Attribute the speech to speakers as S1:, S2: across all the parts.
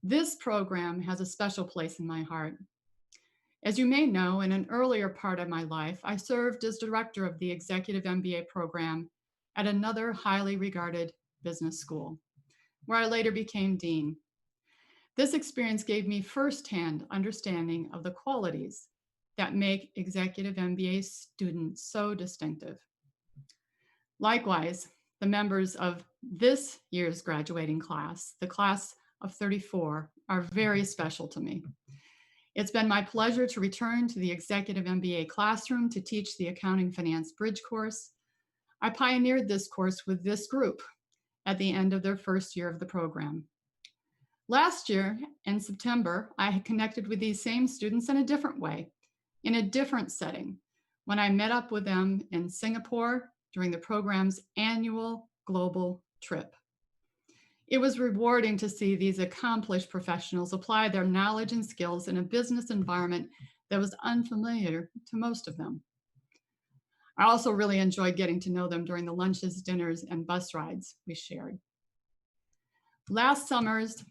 S1: This program has a special place in my heart. As you may know, in an earlier part of my life, I served as director of the Executive MBA program at another highly regarded business school, where I later became dean. This experience gave me firsthand understanding of the qualities that make Executive MBA students so distinctive. Likewise, the members of this year's graduating class, the class of 34, are very special to me. It's been my pleasure to return to the Executive MBA classroom to teach the Accounting Finance Bridge course. I pioneered this course with this group at the end of their first year of the program. Last year, in September, I had connected with these same students in a different way, in a different setting, when I met up with them in Singapore during the program's annual global trip. It was rewarding to see these accomplished professionals apply their knowledge and skills in a business environment that was unfamiliar to most of them. I also really enjoyed getting to know them during the lunches, dinners, and bus rides we shared. Last summer's,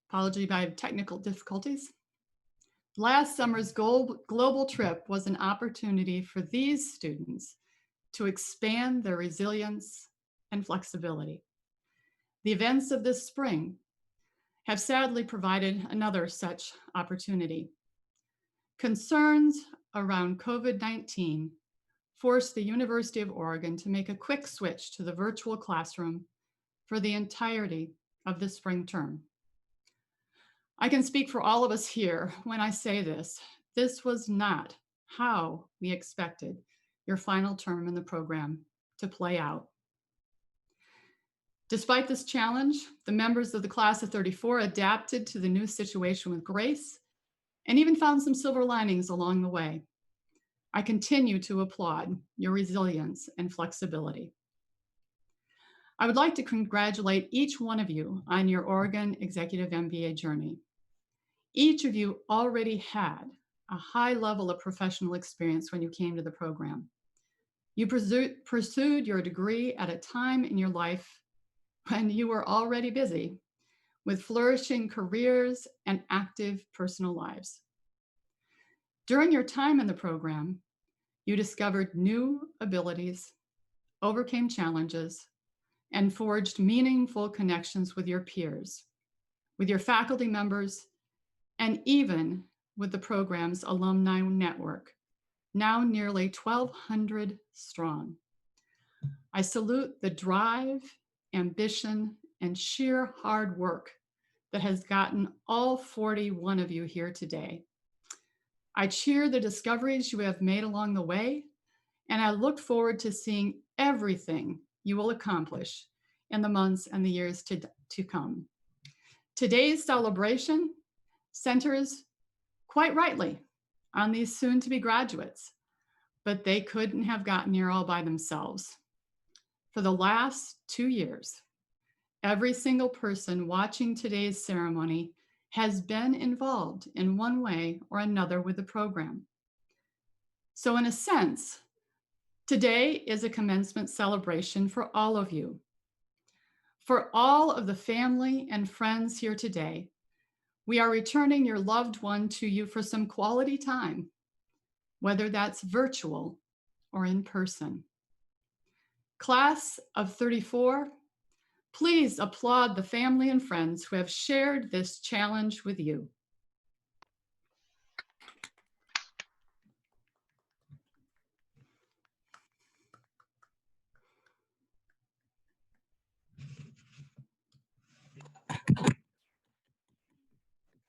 S1: apology by technical difficulties. Last summer's global trip was an opportunity for these students to expand their resilience and flexibility. The events of this spring have sadly provided another such opportunity. Concerns around COVID-19 forced the University of Oregon to make a quick switch to the virtual classroom for the entirety of the spring term. I can speak for all of us here when I say this. This was not how we expected your final term in the program to play out. Despite this challenge, the members of the class of 34 adapted to the new situation with grace and even found some silver linings along the way. I continue to applaud your resilience and flexibility. I would like to congratulate each one of you on your Oregon Executive MBA journey. Each of you already had a high level of professional experience when you came to the program. You pursued your degree at a time in your life when you were already busy with flourishing careers and active personal lives. During your time in the program, you discovered new abilities, overcame challenges, and forged meaningful connections with your peers, with your faculty members, and even with the program's alumni network, now nearly 1,200 strong. I salute the drive, ambition, and sheer hard work that has gotten all 41 of you here today. I cheer the discoveries you have made along the way, and I look forward to seeing everything you will accomplish in the months and the years to come. Today's celebration centers, quite rightly, on these soon-to-be graduates, but they couldn't have gotten here all by themselves. For the last 2 years, every single person watching today's ceremony has been involved in one way or another with the program. So in a sense, today is a commencement celebration for all of you. For all of the family and friends here today, we are returning your loved one to you for some quality time, whether that's virtual or in person. Class of 34, please applaud the family and friends who have shared this challenge with you.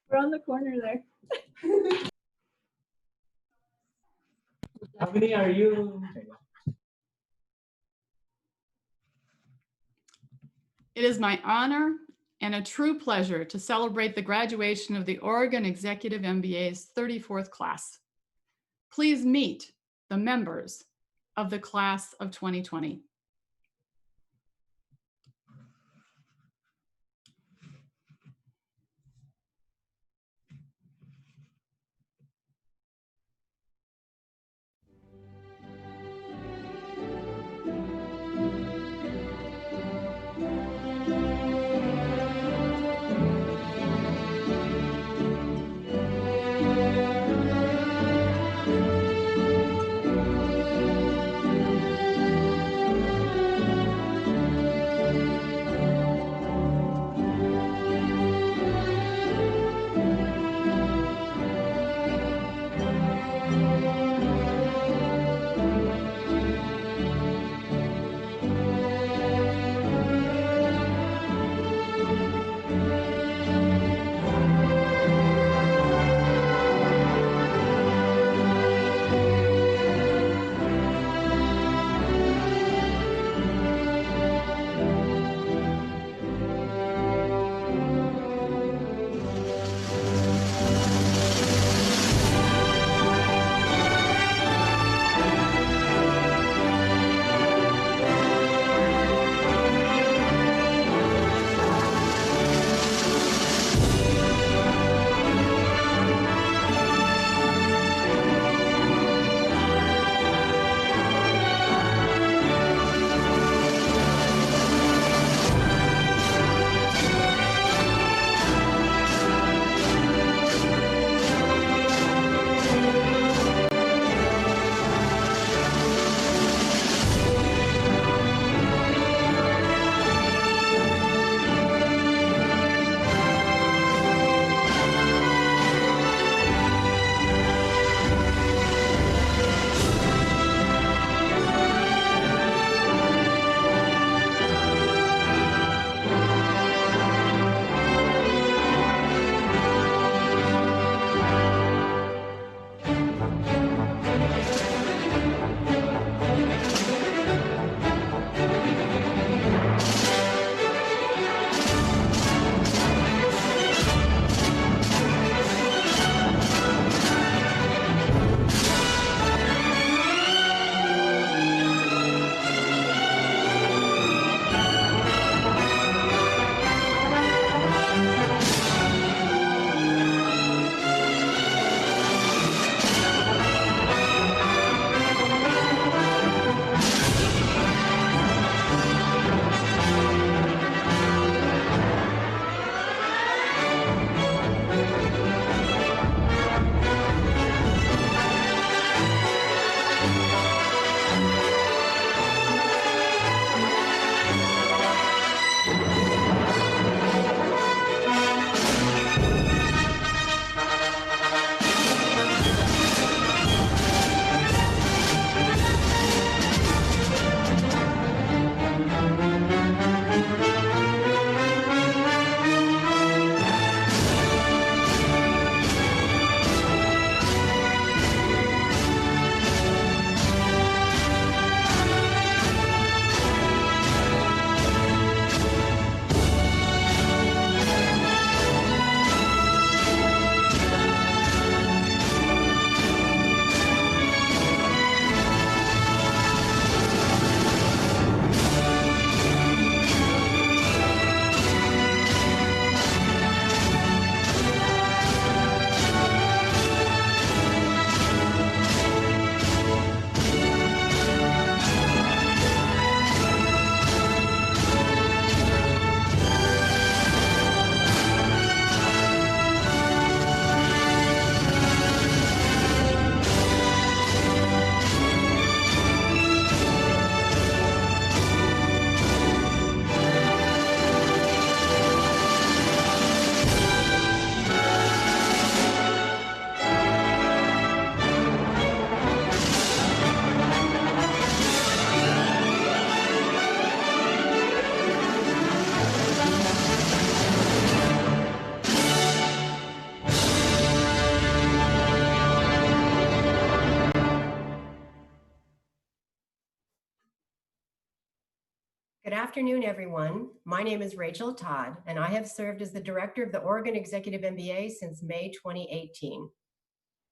S2: We're on the corner there.
S3: How many are you?
S1: It is my honor and a true pleasure to celebrate the graduation of the Oregon Executive MBA's 34th class. Please meet the members of the class of 2020.
S4: Good afternoon, everyone. My name is Rachel Todd, and I have served as the director of the Oregon Executive MBA since May 2018.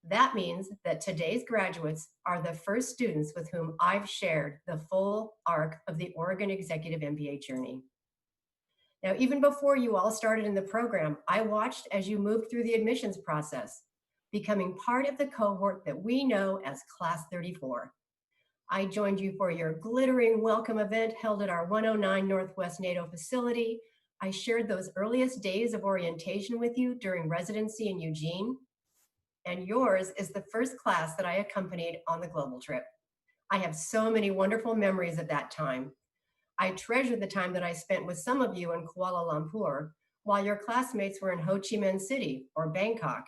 S4: That means that today's graduates are the first students with whom I've shared the full arc of the Oregon Executive MBA journey. Now, even before you all started in the program, I watched as you moved through the admissions process, becoming part of the cohort that we know as Class 34. I joined you for your glittering welcome event held at our 109 Northwest NATO facility. I shared those earliest days of orientation with you during residency in Eugene. And yours is the first class that I accompanied on the global trip. I have so many wonderful memories of that time. I treasure the time that I spent with some of you in Kuala Lumpur, while your classmates were in Ho Chi Minh City or Bangkok.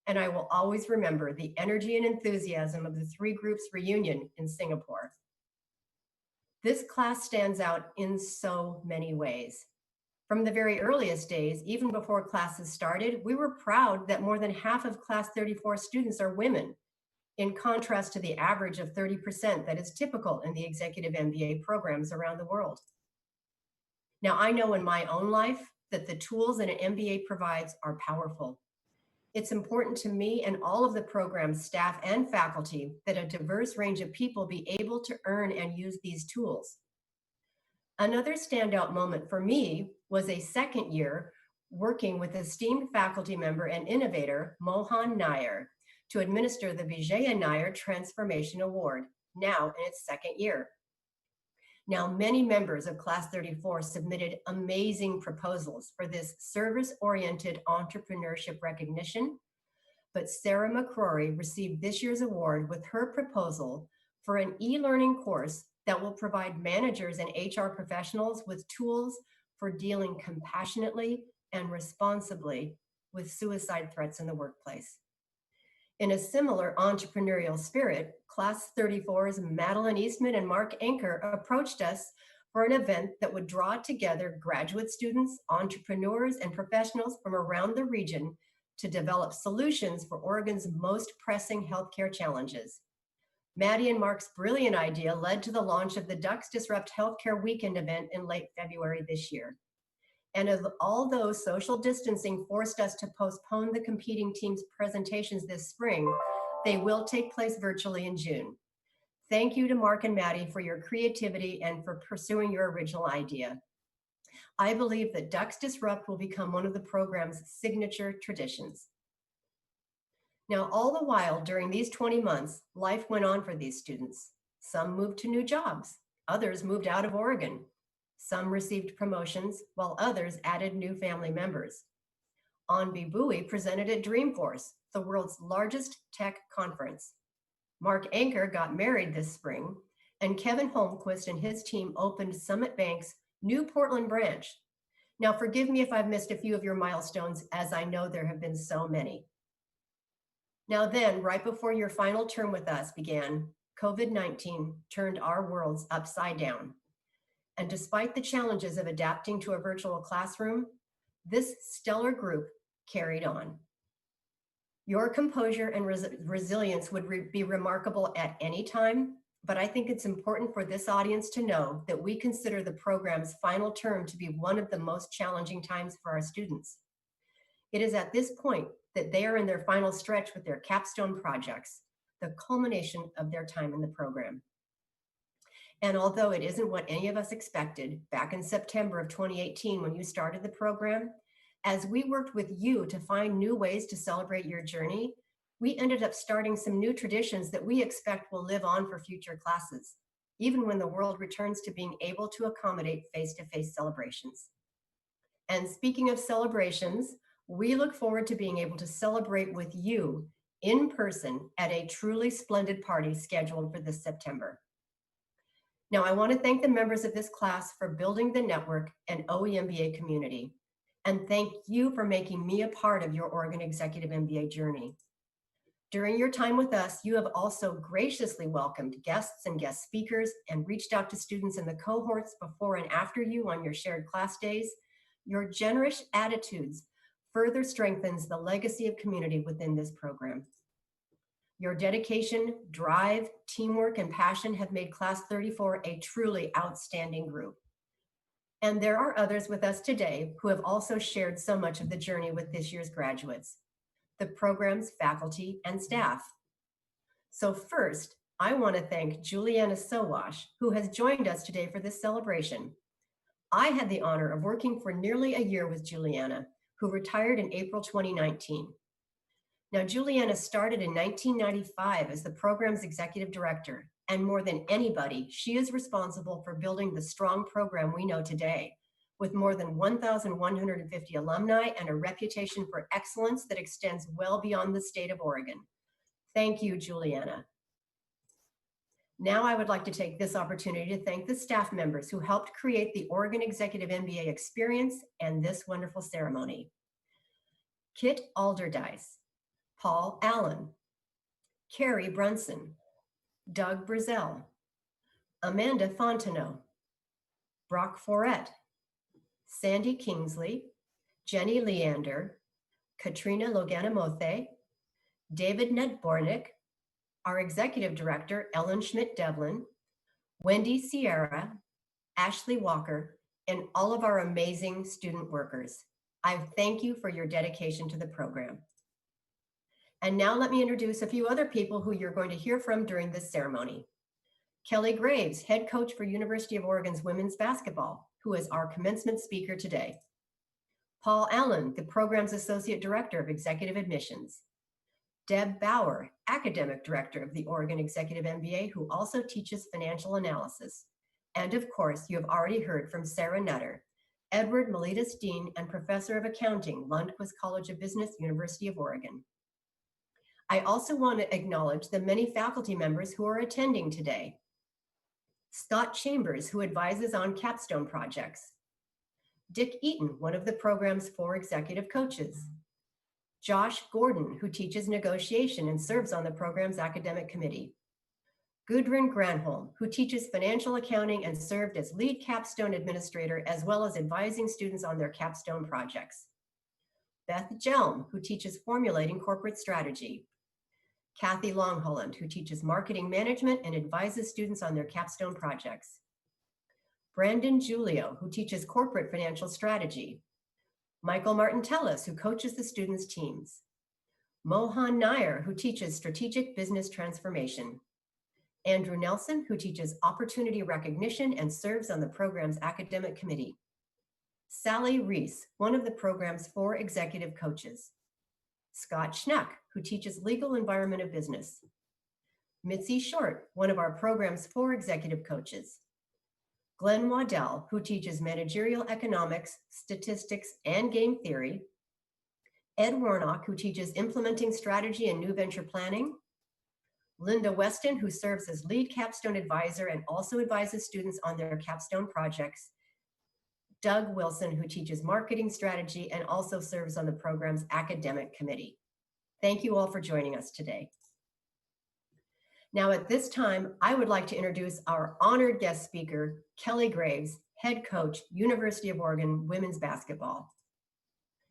S4: And I will always remember the energy and enthusiasm of the three groups reunion in Singapore. This class stands out in so many ways. From the very earliest days, even before classes started, we were proud that more than half of Class 34 students are women, in contrast to the average of 30% that is typical in the executive MBA programs around the world. Now, I know in my own life that the tools that an MBA provides are powerful. It's important to me and all of the program's staff and faculty that a diverse range of people be able to earn and use these tools. Another standout moment for me was a second year working with esteemed faculty member and innovator Mohan Nair to administer the Vijaya Nair Transformation Award, now in its second year. Now, many members of Class 34 submitted amazing proposals for this service-oriented entrepreneurship recognition, but Sarah McCrory received this year's award with her proposal for an e-learning course that will provide managers and HR professionals with tools for dealing compassionately and responsibly with suicide threats in the workplace. In a similar entrepreneurial spirit, Class 34's Madeline Eastman and Mark Anker approached us for an event that would draw together graduate students, entrepreneurs, and professionals from around the region to develop solutions for Oregon's most pressing healthcare challenges. Maddie and Mark's brilliant idea led to the launch of the Ducks Disrupt Healthcare Weekend event in late February this year. And although social distancing forced us to postpone the competing teams' presentations this spring, they will take place virtually in June. Thank you to Mark and Maddie for your creativity and for pursuing your original idea. I believe that Ducks Disrupt will become one of the program's signature traditions. Now, all the while during these 20 months, life went on for these students. Some moved to new jobs, others moved out of Oregon. Some received promotions, while others added new family members. Anbi Bui presented at Dreamforce, the world's largest tech conference. Mark Anker got married this spring, and Kevin Holmquist and his team opened Summit Bank's new Portland branch. Now, forgive me if I've missed a few of your milestones, as I know there have been so many. Now then, right before your final term with us began, COVID-19 turned our worlds upside down. And despite the challenges of adapting to a virtual classroom, this stellar group carried on. Your composure and resilience would be remarkable at any time, but I think it's important for this audience to know that we consider the program's final term to be one of the most challenging times for our students. It is at this point that they are in their final stretch with their capstone projects, the culmination of their time in the program. And although it isn't what any of us expected back in September of 2018 when you started the program, as we worked with you to find new ways to celebrate your journey, we ended up starting some new traditions that we expect will live on for future classes, even when the world returns to being able to accommodate face-to-face celebrations. And speaking of celebrations, we look forward to being able to celebrate with you in person at a truly splendid party scheduled for this September. Now, I want to thank the members of this class for building the network and OEMBA community, and thank you for making me a part of your Oregon Executive MBA journey. During your time with us, you have also graciously welcomed guests and guest speakers and reached out to students in the cohorts before and after you on your shared class days. Your generous attitudes further strengthens the legacy of community within this program. Your dedication, drive, teamwork, and passion have made Class 34 a truly outstanding group. And there are others with us today who have also shared so much of the journey with this year's graduates, the program's faculty and staff. So first, I want to thank Juliana Sowash, who has joined us today for this celebration. I had the honor of working for nearly a year with Juliana, who retired in April 2019. Now, Juliana started in 1995 as the program's executive director, and more than anybody, she is responsible for building the strong program we know today, with more than 1,150 alumni and a reputation for excellence that extends well beyond the state of Oregon. Thank you, Juliana. Now I would like to take this opportunity to thank the staff members who helped create the Oregon Executive MBA experience and this wonderful ceremony. Kit Alderdice, Paul Allen, Carrie Brunson, Doug Brazel, Amanda Fontenot, Brock Foret, Sandy Kingsley, Jenny Leander, Katrina Loganamothe, David Nedbornik, our executive director, Ellen Schmidt-Devlin, Wendy Sierra, Ashley Walker, and all of our amazing student workers. I thank you for your dedication to the program. And now let me introduce a few other people who you're going to hear from during this ceremony. Kelly Graves, head coach for University of Oregon's women's basketball, who is our commencement speaker today. Paul Allen, the program's associate director of executive admissions. Deb Bauer, academic director of the Oregon Executive MBA, who also teaches financial analysis. And of course, you have already heard from Sarah Nutter, Edward Miletus Dean and professor of accounting, Lundquist College of Business, University of Oregon. I also want to acknowledge the many faculty members who are attending today. Scott Chambers, who advises on capstone projects. Dick Eaton, one of the program's 4 executive coaches. Josh Gordon, who teaches negotiation and serves on the program's academic committee. Gudrun Granholm, who teaches financial accounting and served as lead capstone administrator, as well as advising students on their capstone projects. Beth Jelm, who teaches formulating corporate strategy. Kathy Longholland, who teaches marketing management and advises students on their capstone projects. Brandon Julio, who teaches corporate financial strategy. Michael Martintellis, who coaches the students' teams. Mohan Nair, who teaches strategic business transformation. Andrew Nelson, who teaches opportunity recognition and serves on the program's academic committee. Sally Reese, one of the program's 4 executive coaches. Scott Schneck, who teaches legal environment of business. Mitzi Short, one of our program's 4 executive coaches. Glenn Waddell, who teaches managerial economics, statistics, and game theory. Ed Warnock, who teaches implementing strategy and new venture planning. Linda Weston, who serves as lead capstone advisor and also advises students on their capstone projects. Doug Wilson, who teaches marketing strategy and also serves on the program's academic committee. Thank you all for joining us today. Now at this time, I would like to introduce our honored guest speaker, Kelly Graves, head coach, University of Oregon women's basketball.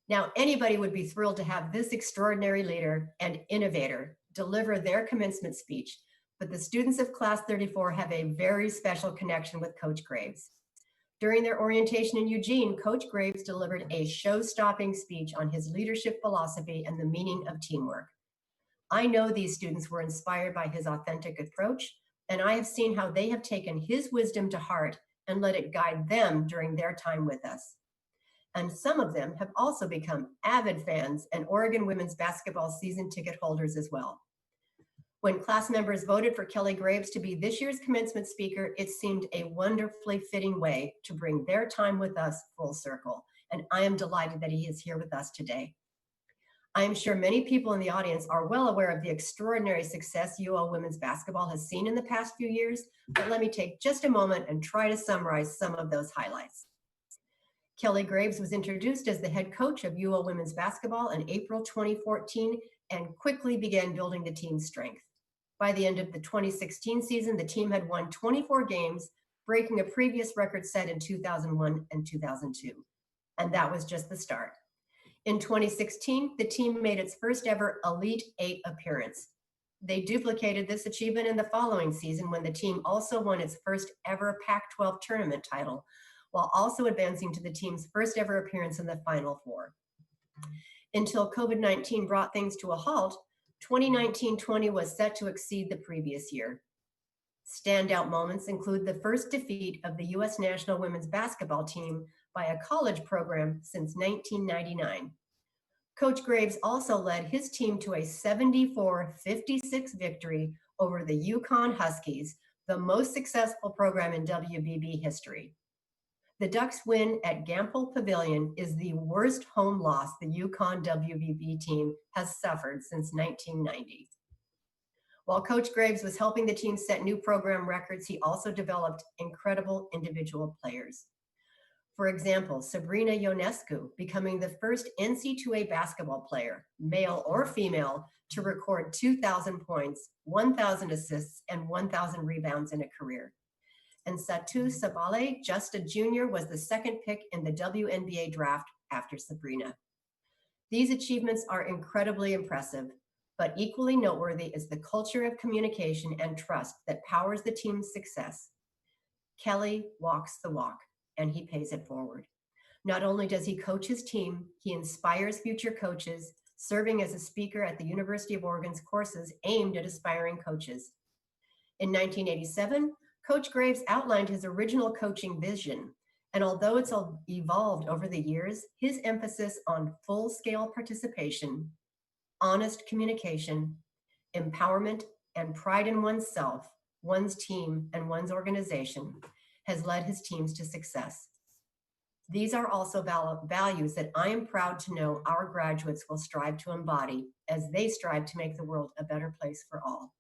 S4: Now, anybody would be thrilled to have this extraordinary leader and innovator deliver their commencement speech, but the students of Class 34 have a very special connection with Coach Graves. During their orientation in Eugene, Coach Graves delivered a show-stopping speech on his leadership philosophy and the meaning of teamwork. I know these students were inspired by his authentic approach, and I have seen how they have taken his wisdom to heart and let it guide them during their time with us. And some of them have also become avid fans and Oregon women's basketball season ticket holders as well. When class members voted for Kelly Graves to be this year's commencement speaker, it seemed a wonderfully fitting way to bring their time with us full circle. And I am delighted that he is here with us today. I am sure many people in the audience are well aware of the extraordinary success UO women's basketball has seen in the past few years, but let me take just a moment and try to summarize some of those highlights. Kelly Graves was introduced as the head coach of UO women's basketball in April 2014 and quickly began building the team's strength. By the end of the 2016 season, the team had won 24 games, breaking a previous record set in 2001 and 2002. And that was just the start. In 2016, the team made its first ever Elite 8 appearance. They duplicated this achievement in the following season when the team also won its first ever Pac-12 tournament title, while also advancing to the team's first ever appearance in the Final Four. Until COVID-19 brought things to a halt, 2019-20 was set to exceed the previous year. Standout moments include the first defeat of the U.S. national women's basketball team by a college program since 1999. Coach Graves also led his team to a 74-56 victory over the Yukon Huskies, the most successful program in WBB history. The Ducks' win at Gampel Pavilion is the worst home loss the Yukon WBB team has suffered since 1990. While Coach Graves was helping the team set new program records, he also developed incredible individual players. For example, Sabrina Ionescu becoming the first NC2A basketball player, male or female, to record 2,000 points, 1,000 assists, and 1,000 rebounds in a career. And Satu Sabale Justa Jr. was the second pick in the WNBA draft after Sabrina. These achievements are incredibly impressive, but equally noteworthy is the culture of communication and trust that powers the team's success. Kelly walks the walk, and he pays it forward. Not only does he coach his team, he inspires future coaches, serving as a speaker at the University of Oregon's courses aimed at aspiring coaches. In 1987, Coach Graves outlined his original coaching vision, and although it's evolved over the years, his emphasis on full-scale participation, honest communication, empowerment, and pride in oneself, one's team, and one's organization has led his teams to success. These are also values that I am proud to know our graduates will strive to embody as they strive to make the world a better place for all.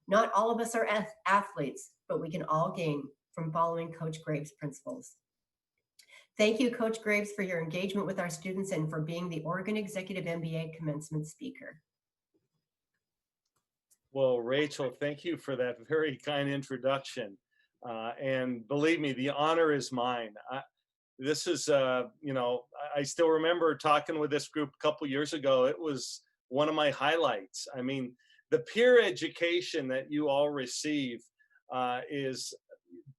S4: Not all of us are athletes, but we can all gain from following Coach Graves' principles. Thank you, Coach Graves, for your engagement with our students and for being the Oregon Executive MBA commencement speaker.
S3: Well, Rachel, thank you for that very kind introduction. And believe me, the honor is mine. This is, I still remember talking with this group a couple years ago. It was one of my highlights. I mean, the peer education that you all receive is,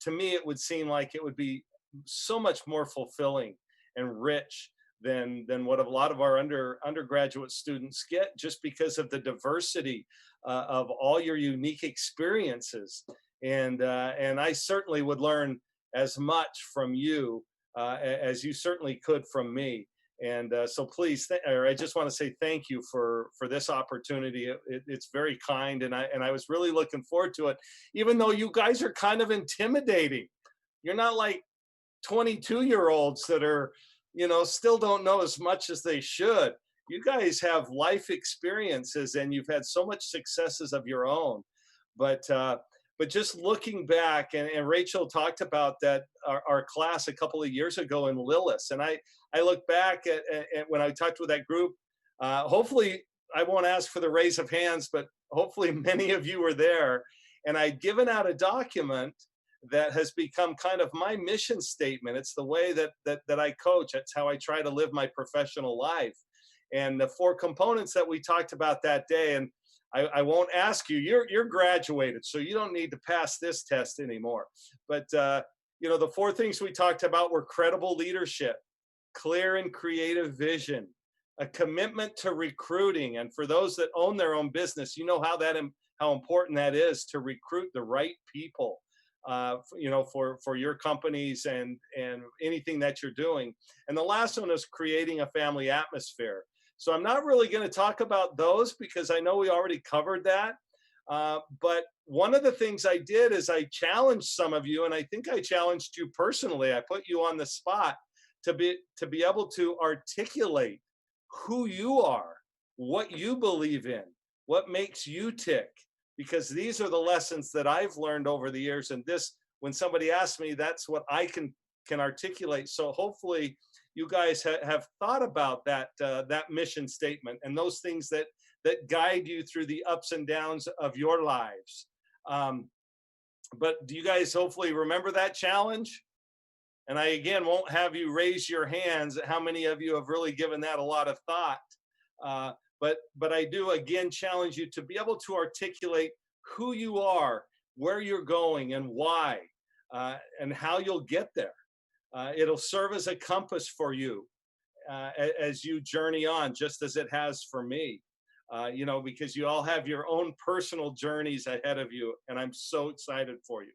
S3: to me, it would seem like it would be so much more fulfilling and rich than what a lot of our undergraduate students get, just because of the diversity of all your unique experiences. And I certainly would learn as much from you as you certainly could from me. And so please, I just want to say thank you for this opportunity. It's very kind, and I was really looking forward to it, even though you guys are kind of intimidating. You're not like 22-year-olds that are, still don't know as much as they should. You guys have life experiences, and you've had so much successes of your own. But just looking back, and Rachel talked about that, our class a couple of years ago in Lillis, and I look back at when I talked with that group, hopefully I won't ask for the raise of hands, but hopefully many of you were there, and I'd given out a document that has become kind of my mission statement. It's the way that I coach. It's how I try to live my professional life. And the 4 components that we talked about that day, and I won't ask you, you're graduated, so you don't need to pass this test anymore. But the 4 things we talked about were credible leadership, clear and creative vision, a commitment to recruiting. And for those that own their own business, you know how important that is to recruit the right people, for your companies and anything that you're doing. And the last one is creating a family atmosphere. So I'm not really going to talk about those because I know we already covered that. But one of the things I did is I challenged some of you, and I think I challenged you personally. I put you on the spot to be able to articulate who you are, what you believe in, what makes you tick, because these are the lessons that I've learned over the years. And this, when somebody asks me, that's what I can articulate. So hopefully you guys have thought about that mission statement and those things that guide you through the ups and downs of your lives. But do you guys hopefully remember that challenge? And I, again, won't have you raise your hands how many of you have really given that a lot of thought. But I do, again, challenge you to be able to articulate who you are, where you're going, and why, and how you'll get there. It'll serve as a compass for you as you journey on, just as it has for me. Because you all have your own personal journeys ahead of you, and I'm so excited for you.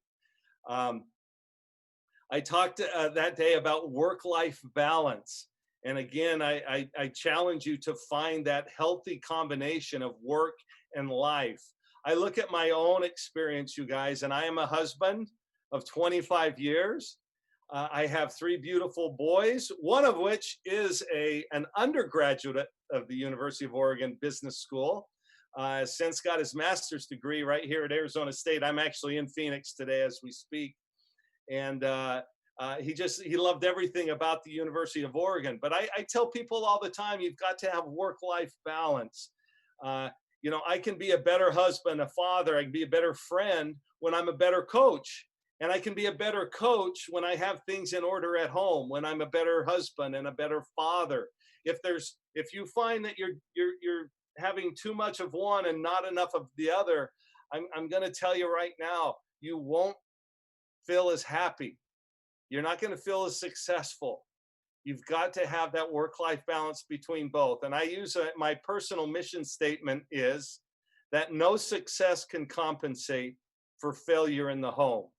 S3: I talked that day about work-life balance. And again, I challenge you to find that healthy combination of work and life. I look at my own experience, you guys, and I am a husband of 25 years. I have 3 beautiful boys, one of which is an undergraduate of the University of Oregon Business School. Since got his master's degree right here at Arizona State. I'm actually in Phoenix today as we speak. And he loved everything about the University of Oregon. But I tell people all the time, you've got to have work-life balance. I can be a better husband, a father, I can be a better friend when I'm a better coach. And I can be a better coach when I have things in order at home, when I'm a better husband and a better father. If you find that you're having too much of one and not enough of the other, I'm going to tell you right now, you won't feel as happy. You're not going to feel as successful. You've got to have that work-life balance between both. And I use my personal mission statement is that no success can compensate for failure in the home.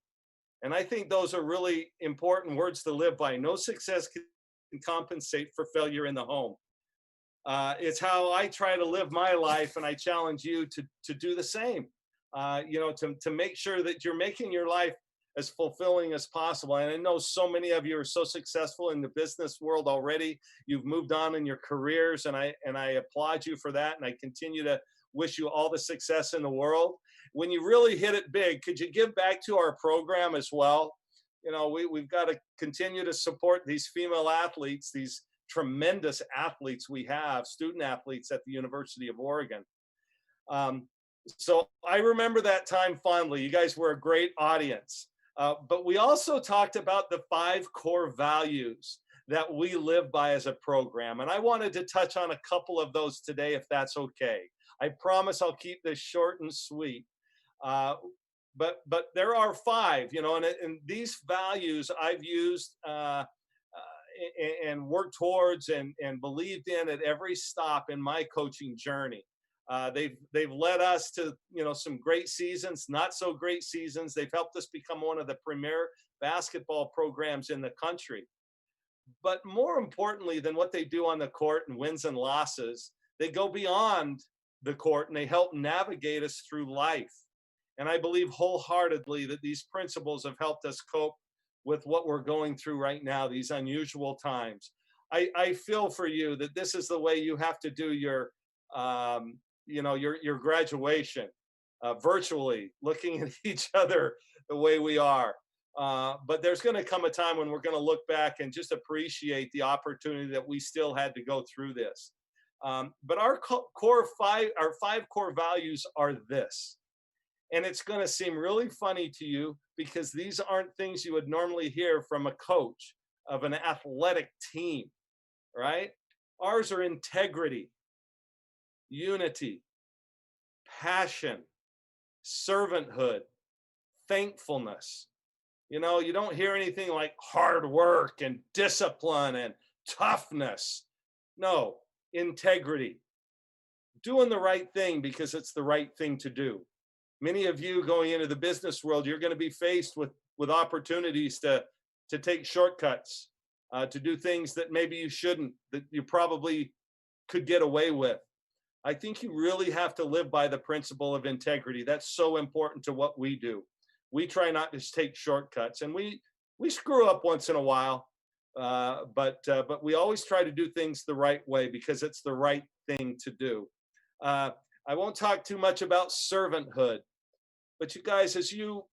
S3: And I think those are really important words to live by. No success can compensate for failure in the home. It's how I try to live my life, and I challenge you to do the same. To make sure that you're making your life as fulfilling as possible. And I know so many of you are so successful in the business world already. You've moved on in your careers, and I applaud you for that. And I continue to wish you all the success in the world. When you really hit it big, could you give back to our program as well? We've got to continue to support these female athletes, these tremendous athletes we have, student athletes at the University of Oregon. So I remember that time fondly. You guys were a great audience. But we also talked about the 5 core values that we live by as a program. And I wanted to touch on a couple of those today, if that's okay. I promise I'll keep this short and sweet. But there are 5, and these values I've used and worked towards and believed in at every stop in my coaching journey. They've led us to some great seasons, not so great seasons. They've helped us become one of the premier basketball programs in the country. But more importantly than what they do on the court and wins and losses, they go beyond the court and they help navigate us through life. And I believe wholeheartedly that these principles have helped us cope with what we're going through right now, these unusual times. I feel for you that this is the way you have to do your graduation virtually, looking at each other the way we are. But there's going to come a time when we're going to look back and just appreciate the opportunity that we still had to go through this. But our 5 core values are this. And it's going to seem really funny to you because these aren't things you would normally hear from a coach of an athletic team, right? Ours are integrity, unity, passion, servanthood, thankfulness. You don't hear anything like hard work and discipline and toughness. No, integrity. Doing the right thing because it's the right thing to do. Many of you going into the business world, you're going to be faced with opportunities to take shortcuts, to do things that maybe you shouldn't, that you probably could get away with. I think you really have to live by the principle of integrity. That's so important to what we do. We try not to take shortcuts, and we screw up once in a while, but we always try to do things the right way because it's the right thing to do. I won't talk too much about servanthood, but you guys, as you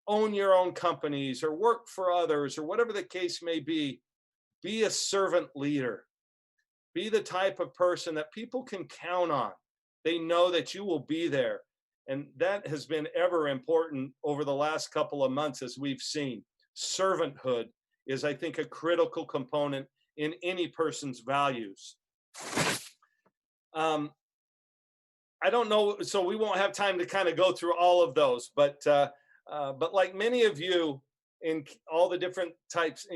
S3: own your own companies or work for others or whatever the case may be a servant leader. Be the type of person that people can count on. They know that you will be there. And that has been ever important over the last couple of months, as we've seen. Servanthood is, I think, a critical component in any person's values. I don't know, so we won't have time to kind of go through all of those, but like many of you in all the different types,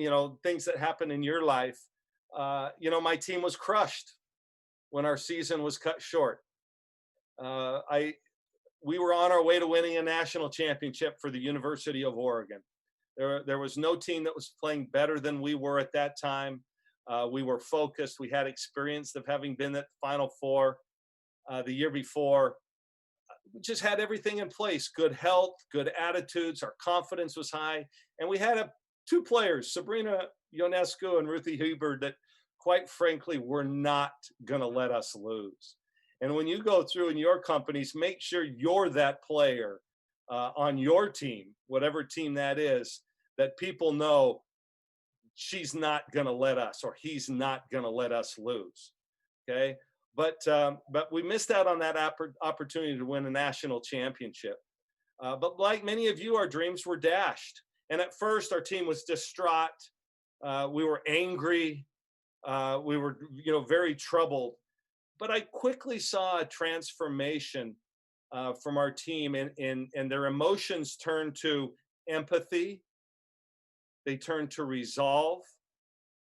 S3: things that happen in your life, my team was crushed when our season was cut short. We were on our way to winning a national championship for the University of Oregon. There was no team that was playing better than we were at that time. We were focused. We had experience of having been at the Final Four the year before. We just had everything in place, good health, good attitudes. Our confidence was high. And we had two players, Sabrina Ionescu and Ruthie Huber, that quite frankly were not going to let us lose. And when you go through in your companies, make sure you're that player on your team, whatever team that is, that people know she's not going to let us, or he's not going to let us lose. Okay. But we missed out on that opportunity to win a national championship. But like many of you, our dreams were dashed. And at first, our team was distraught. We were angry. We were, very troubled. But I quickly saw a transformation from our team, and their emotions turned to empathy. They turned to resolve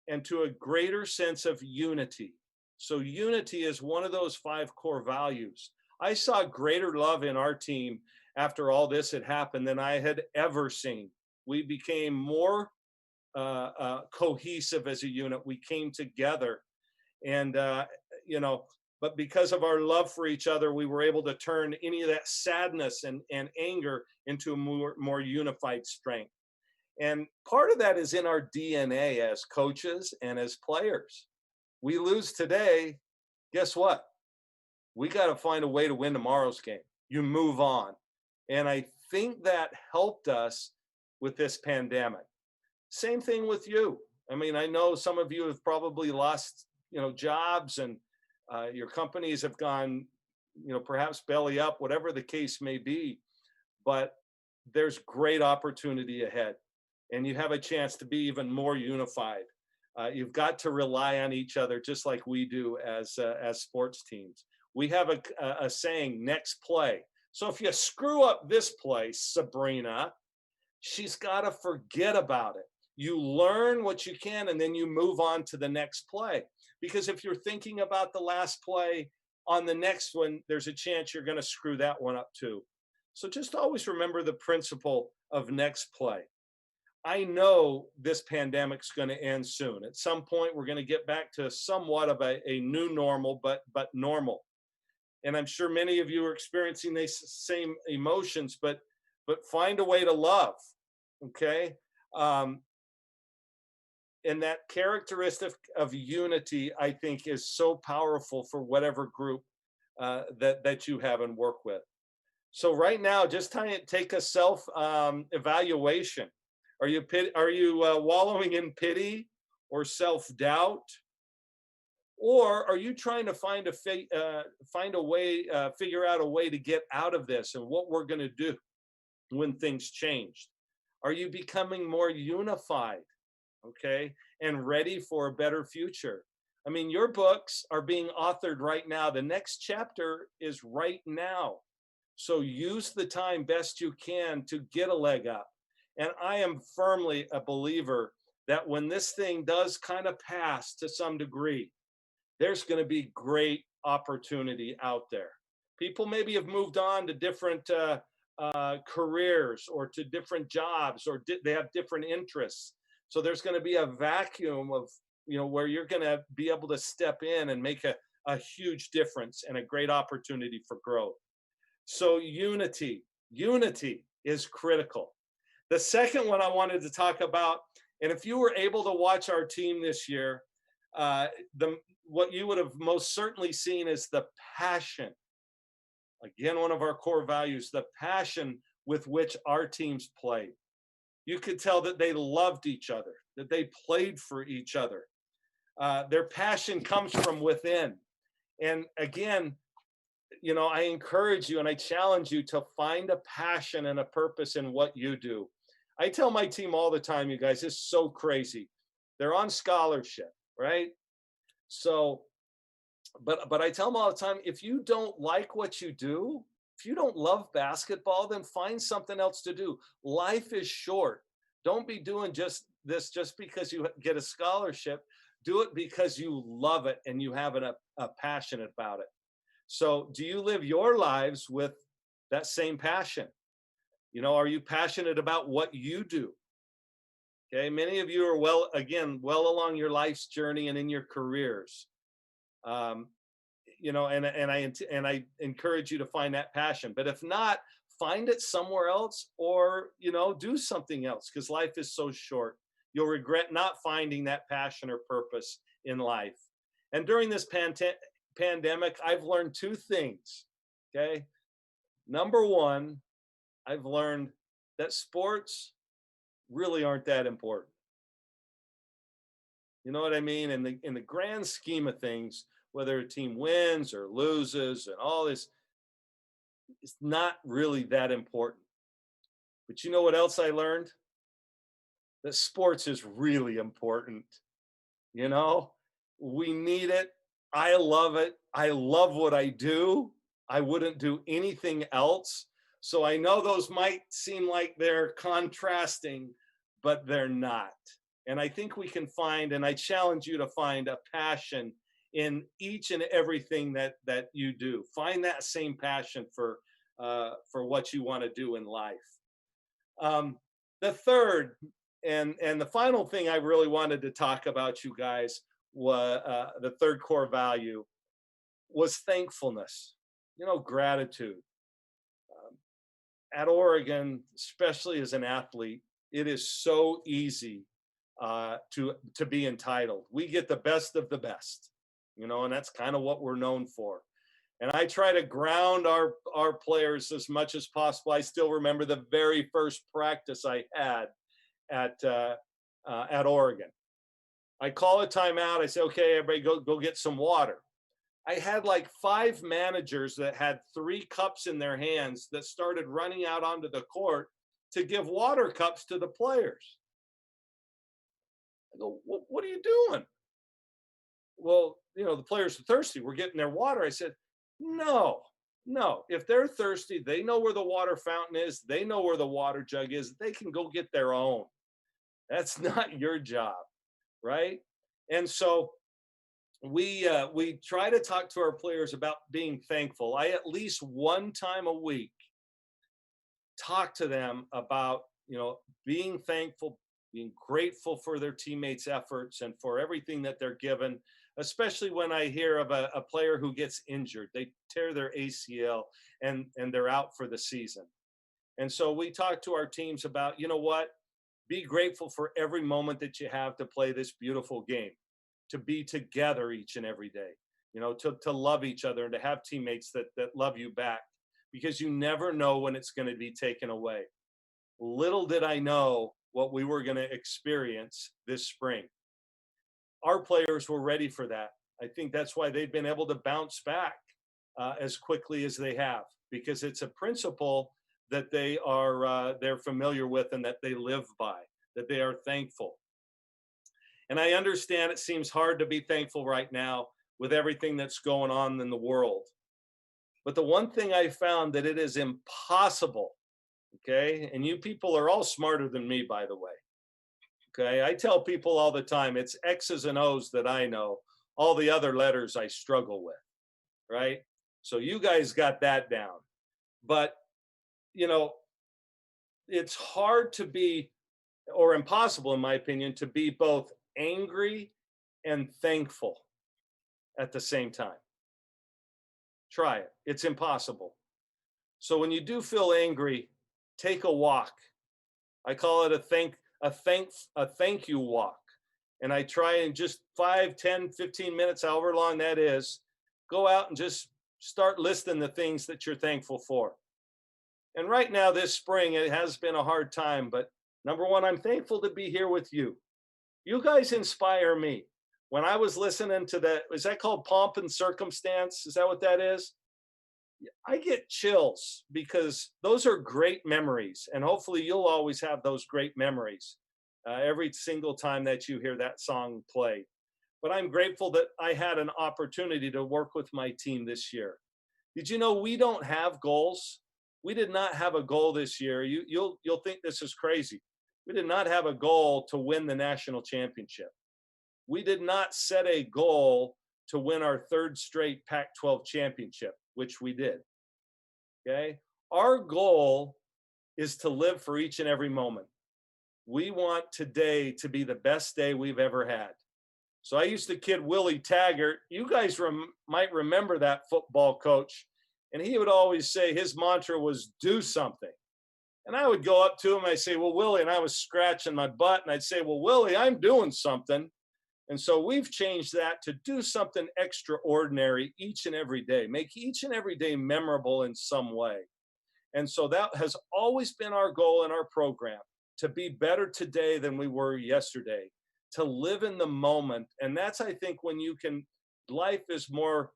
S3: and to a greater sense of unity. So unity is one of those 5 core values. I saw greater love in our team after all this had happened than I had ever seen. We became more cohesive as a unit. We came together, and but because of our love for each other, we were able to turn any of that sadness and anger into a more unified strength. And part of that is in our DNA as coaches and as players. We lose today, guess what? We got to find a way to win tomorrow's game. You move on. And I think that helped us with this pandemic. Same thing with you. I mean, I know some of you have probably lost, jobs, and your companies have gone, perhaps belly up, whatever the case may be. But there's great opportunity ahead, and you have a chance to be even more unified. You've got to rely on each other, just like we do as sports teams. We have a saying, next play. So if you screw up this play, Sabrina, she's got to forget about it. You learn what you can, and then you move on to the next play. Because if you're thinking about the last play on the next one, there's a chance you're going to screw that one up too. So just always remember the principle of next play. I know this pandemic's going to end soon. At some point, we're going to get back to somewhat of a new normal, but normal. And I'm sure many of you are experiencing these same emotions, but find a way to love, okay? And that characteristic of unity, I think, is so powerful for whatever group that you have and work with. So right now, just take a self evaluation. Are you wallowing in pity or self-doubt? Or are you trying to figure out a way to get out of this and what we're going to do when things change? Are you becoming more unified, okay, and ready for a better future? I mean, your books are being authored right now. The next chapter is right now. So use the time best you can to get a leg up. And I am firmly a believer that when this thing does kind of pass to some degree, there's going to be great opportunity out there. People maybe have moved on to different careers or to different jobs, or they have different interests. So there's going to be a vacuum of, where you're going to be able to step in and make a huge difference and a great opportunity for growth. So unity is critical. The second one I wanted to talk about, and if you were able to watch our team this year, what you would have most certainly seen is the passion. Again, one of our core values, the passion with which our teams played. You could tell that they loved each other, that they played for each other. Their passion comes from within. And again, I encourage you and I challenge you to find a passion and a purpose in what you do. I tell my team all the time, you guys, it's so crazy. They're on scholarship, right? So, but I tell them all the time, if you don't like what you do, if you don't love basketball, then find something else to do. Life is short. Don't be doing just because you get a scholarship. Do it because you love it and you have a passion about it. So do you live your lives with that same passion? Are you passionate about what you do? Okay, many of you are well along your life's journey and in your careers. Um, and I encourage you to find that passion. But if not, find it somewhere else, or do something else, because life is so short. You'll regret not finding that passion or purpose in life. And during this pandemic, I've learned two things. Okay, number one, I've learned that sports really aren't that important. You know what I mean? In the grand scheme of things, whether a team wins or loses and all this, it's not really that important. But you know what else I learned? That sports is really important. You know, we need it. I love it. I love what I do. I wouldn't do anything else. So I know those might seem like they're contrasting, but they're not. And I think we can find, and I challenge you to find a passion in each and everything that you do. Find that same passion for what you want to do in life. The third and the final thing I really wanted to talk about, you guys, was the third core value was thankfulness. Gratitude. At Oregon, especially as an athlete, it is so easy to be entitled. We get the best of the best, and that's kind of what we're known for. And I try to ground our players as much as possible. I still remember the very first practice I had at Oregon. I call a timeout. I say, okay, everybody go get some water. I had like 5 managers that had 3 cups in their hands that started running out onto the court to give water cups to the players. I go, what are you doing? Well, the players are thirsty. We're getting their water. I said, no. If they're thirsty, they know where the water fountain is. They know where the water jug is. They can go get their own. That's not your job, right? And so we try to talk to our players about being thankful. I at least one time a week talk to them about being thankful, being grateful for their teammates' efforts and for everything that they're given, especially when I hear of a player who gets injured. They tear their ACL and they're out for the season. And so we talk to our teams about, be grateful for every moment that you have to play this beautiful game, to be together each and every day, to love each other and to have teammates that love you back, because you never know when it's going to be taken away. Little did I know what we were going to experience this spring. Our players were ready for that. I think that's why they've been able to bounce back as quickly as they have, because it's a principle that they're familiar with and that they live by, that they are thankful. And I understand it seems hard to be thankful right now with everything that's going on in the world. But the one thing I found that it is impossible, okay, and you people are all smarter than me, by the way. Okay, I tell people all the time, it's X's and O's that I know. All the other letters I struggle with, right? So you guys got that down. But, it's hard to be, or impossible in my opinion, to be both angry and thankful at the same time. Try it. It's impossible. So when you do feel angry, take a walk. I call it a thank you walk. And I try in just 5, 10, 15 minutes, however long that is, go out and just start listing the things that you're thankful for. And right now this spring, it has been a hard time, but number one, I'm thankful to be here with you. You guys inspire me. When I was listening to is that called Pomp and Circumstance? Is that what that is? I get chills because those are great memories. And hopefully you'll always have those great memories every single time that you hear that song played. But I'm grateful that I had an opportunity to work with my team this year. Did you know we don't have goals? We did not have a goal this year. You'll think this is crazy. We did not have a goal to win the national championship. We did not set a goal to win our third straight Pac-12 championship, which we did. Okay? Our goal is to live for each and every moment. We want today to be the best day we've ever had. So I used to kid Willie Taggart. You guys might remember that football coach. And he would always say his mantra was do something. And I would go up to him, I'd say, well, Willie, and I was scratching my butt, and I'd say, well, Willie, I'm doing something. And so we've changed that to do something extraordinary each and every day, make each and every day memorable in some way. And so that has always been our goal in our program, to be better today than we were yesterday, to live in the moment. And that's, I think, when you can, life is more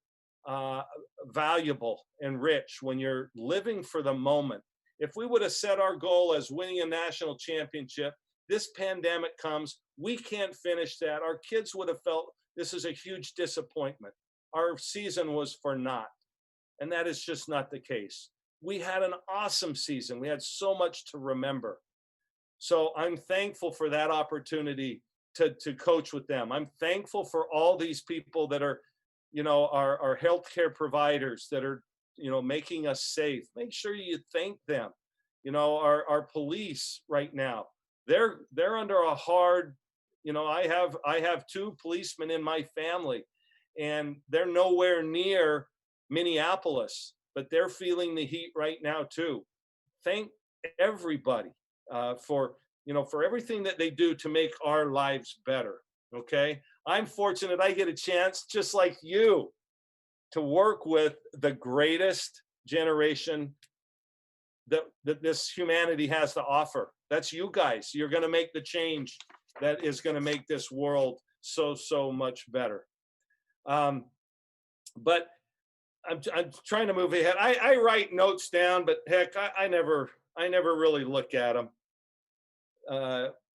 S3: valuable and rich when you're living for the moment. If we would have set our goal as winning a national championship, this pandemic comes, we can't finish that. Our kids would have felt this is a huge disappointment. Our season was for naught. And that is just not the case. We had an awesome season. We had so much to remember. So I'm thankful for that opportunity to coach with them. I'm thankful for all these people that are, our healthcare providers that are, making us safe. Make sure you thank them. Our police right now, they're under a hard, I have 2 policemen in my family, and they're nowhere near Minneapolis, but they're feeling the heat right now too. Thank everybody for everything that they do to make our lives better. Okay, I'm fortunate I get a chance, just like you, to work with the greatest generation that this humanity has to offer. That's you guys. You're going to make the change that is going to make this world so much better. But I'm trying to move ahead. I write notes down, but heck, I never really look at them.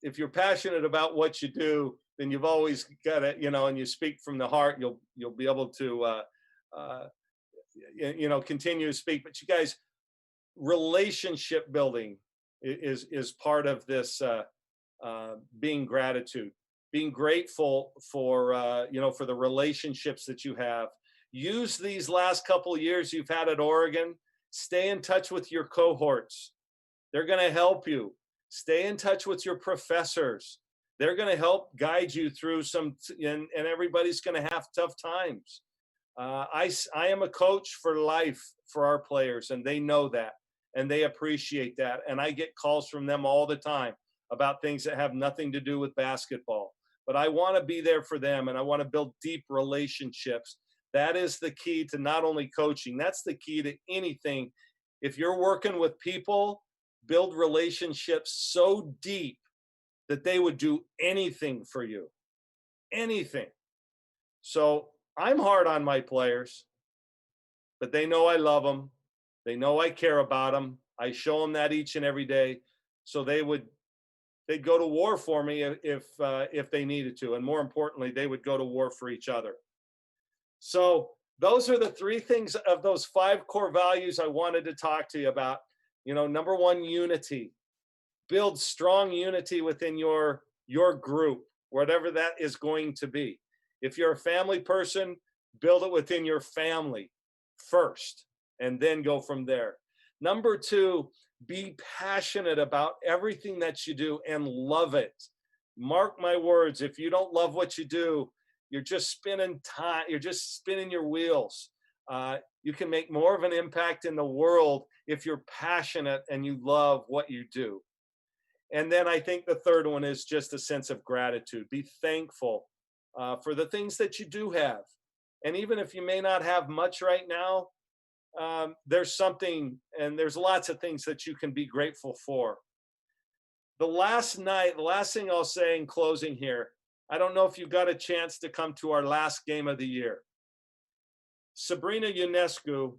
S3: If you're passionate about what you do, then you've always got to, and you speak from the heart, you'll be able to, continue to speak. But you guys, relationship building is part of this being grateful for for the relationships that you have. Use these last couple of years you've had at Oregon. Stay in touch with your cohorts. They're going to help you. Stay in touch with your professors. They're going to help guide you through and everybody's going to have tough times. I am a coach for life for our players, and they know that, and they appreciate that. And I get calls from them all the time about things that have nothing to do with basketball. But I want to be there for them, and I want to build deep relationships. That is the key to not only coaching, that's the key to anything. If you're working with people, build relationships so deep that they would do anything for you. Anything. So I'm hard on my players, but they know I love them. They know I care about them. I show them that each and every day. So they'd go to war for me if they needed to. And more importantly, they would go to war for each other. So those are the 3 things of those 5 core values I wanted to talk to you about. Number 1, unity. Build strong unity within your group, whatever that is going to be. If you're a family person, build it within your family first, and then go from there. Number 2, be passionate about everything that you do and love it. Mark my words, if you don't love what you do, you're just spinning time. You're just spinning your wheels. You can make more of an impact in the world if you're passionate and you love what you do. And then I think the 3rd one is just a sense of gratitude. Be thankful for the things that you do have. And even if you may not have much right now, there's something, and there's lots of things that you can be grateful for. The last thing I'll say in closing here, I don't know if you got a chance to come to our last game of the year. Sabrina Ionescu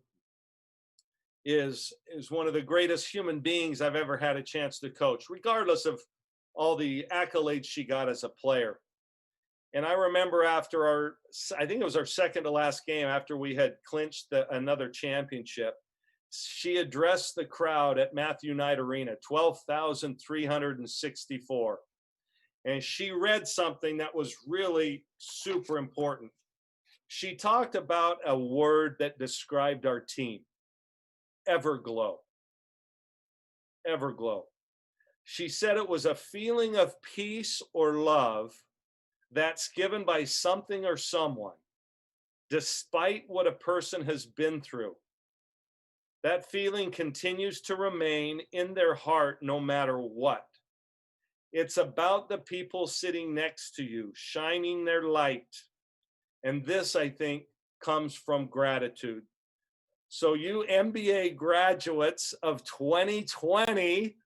S3: is one of the greatest human beings I've ever had a chance to coach, regardless of all the accolades she got as a player. And I remember after I think it was our second to last game after we had clinched another championship, she addressed the crowd at Matthew Knight Arena, 12,364. And she read something that was really super important. She talked about a word that described our team, everglow. Everglow. She said it was a feeling of peace or love that's given by something or someone, despite what a person has been through. That feeling continues to remain in their heart no matter what. It's about the people sitting next to you, shining their light. And this, I think, comes from gratitude. So you MBA graduates of 2020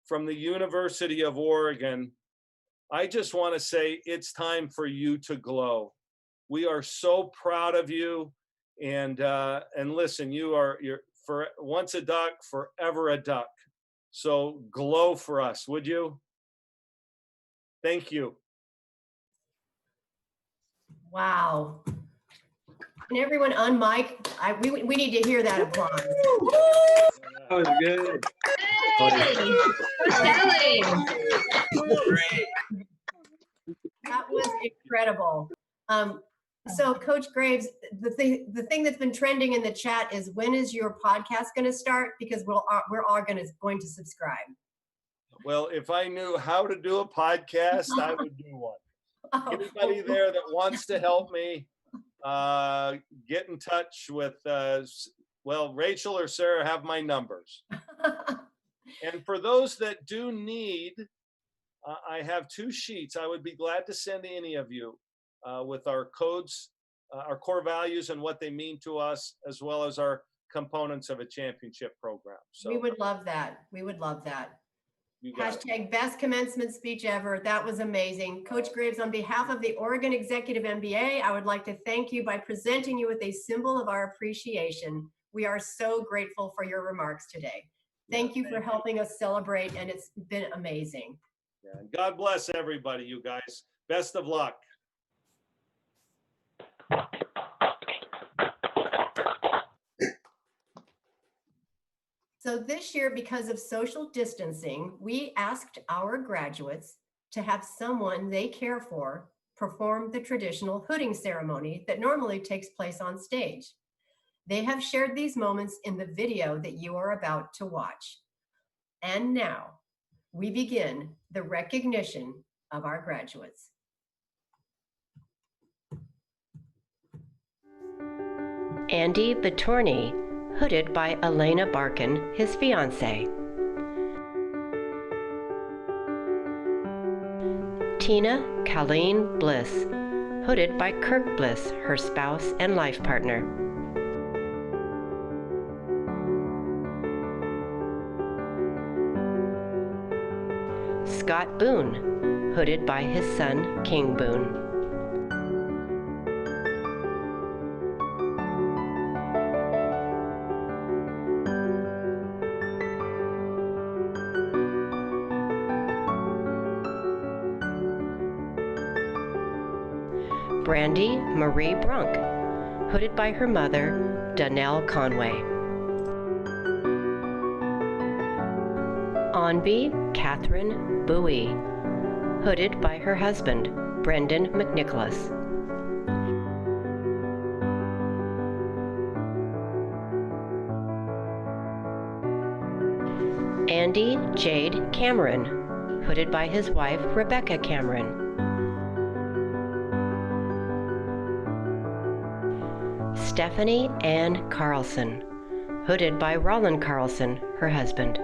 S3: from the University of Oregon, I just want to say it's time for you to glow. We are so proud of you. And listen, you're for once a duck, forever a duck. So glow for us, would you? Thank you.
S4: Wow. Can everyone unmic? We need to hear that applause.
S5: That was good.
S4: That was incredible. So Coach Graves, the thing that's been trending in the chat is, when is your podcast going to start? Because we're all going to subscribe.
S3: Well, if I knew how to do a podcast, I would do one. Anybody there that wants to help me, get in touch with, well, Rachel or Sarah have my numbers. And for those that do need, I have 2 sheets. I would be glad to send any of you with our codes, our core values and what they mean to us, as well as our components of a championship program. So
S4: we would love that. We would love that.
S3: #,
S4: best commencement speech ever. That was amazing. Coach Graves, on behalf of the Oregon Executive MBA, I would like to thank you by presenting you with a symbol of our appreciation. We are so grateful for your remarks today. Thank you for helping us celebrate, and it's been amazing.
S3: Yeah, and God bless everybody, you guys. Best of luck.
S4: So this year, because of social distancing, we asked our graduates to have someone they care for perform the traditional hooding ceremony that normally takes place on stage. They have shared these moments in the video that you are about to watch. And now we begin the recognition of our graduates. Andy Bitorni, hooded by Elena Barkin, his fiancée. Tina Colleen Bliss, hooded by Kirk Bliss, her spouse and life partner. Scott Boone, hooded by his son, King Boone. Brandy Marie Brunk, hooded by her mother, Donnell Conway. Onby Catherine Bowie, hooded by her husband, Brendan McNicholas. Andy Jade Cameron, hooded by his wife, Rebecca Cameron. Stephanie Ann Carlson, hooded by Roland Carlson, her husband.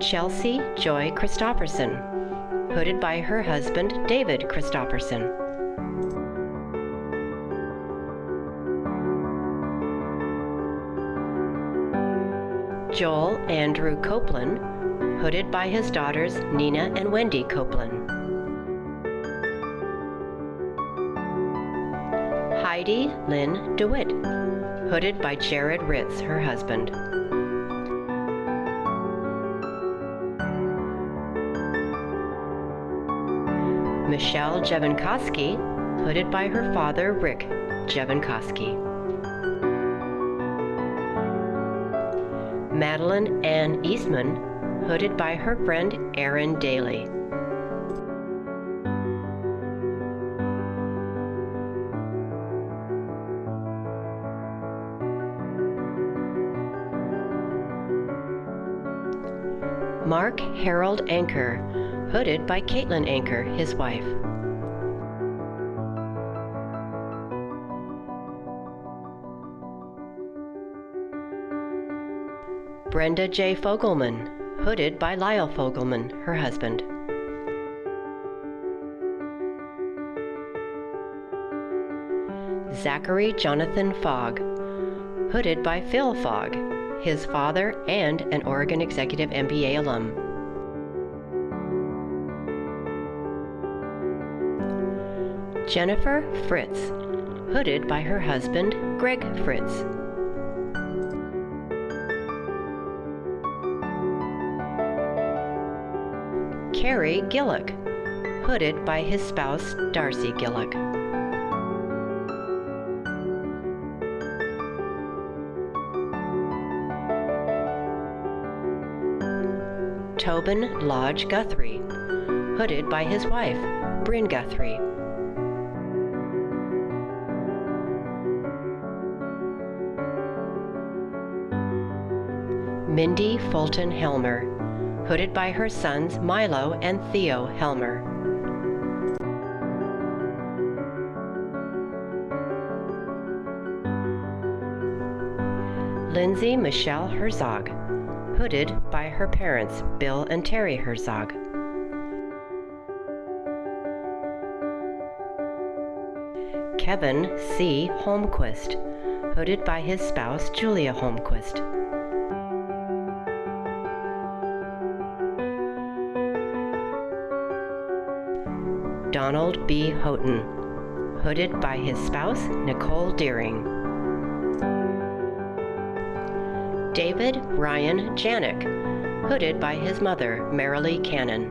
S4: Chelsea Joy Christopherson, hooded by her husband, David Christopherson. Joel Andrew Copeland, hooded by his daughters, Nina and Wendy Copeland. Heidi Lynn DeWitt, hooded by Jared Ritz, her husband.
S6: Michelle Jevenkoski, hooded by her father, Rick Jevenkoski. Madeline Ann Eastman, hooded by her friend Erin Daly. Mark Harold Anker, hooded by Caitlin Anker, his wife. Brenda J. Fogelman, hooded by Lyle Fogelman, her husband. Zachary Jonathan Fogg, hooded by Phil Fogg, his father and an Oregon Executive MBA alum. Jennifer Fritz, hooded by her husband, Greg Fritz. Carrie Gillick, hooded by his spouse, Darcy Gillick. Tobin Lodge Guthrie, hooded by his wife, Bryn Guthrie. Mindy Fulton Helmer, hooded by her sons Milo and Theo Helmer. Lindsay Michelle Herzog, hooded by her parents Bill and Terry Herzog. Kevin C. Holmquist, hooded by his spouse Julia Holmquist. Donald B. Houghton, hooded by his spouse Nicole Deering. David Ryan Janik, hooded by his mother Marilee Cannon.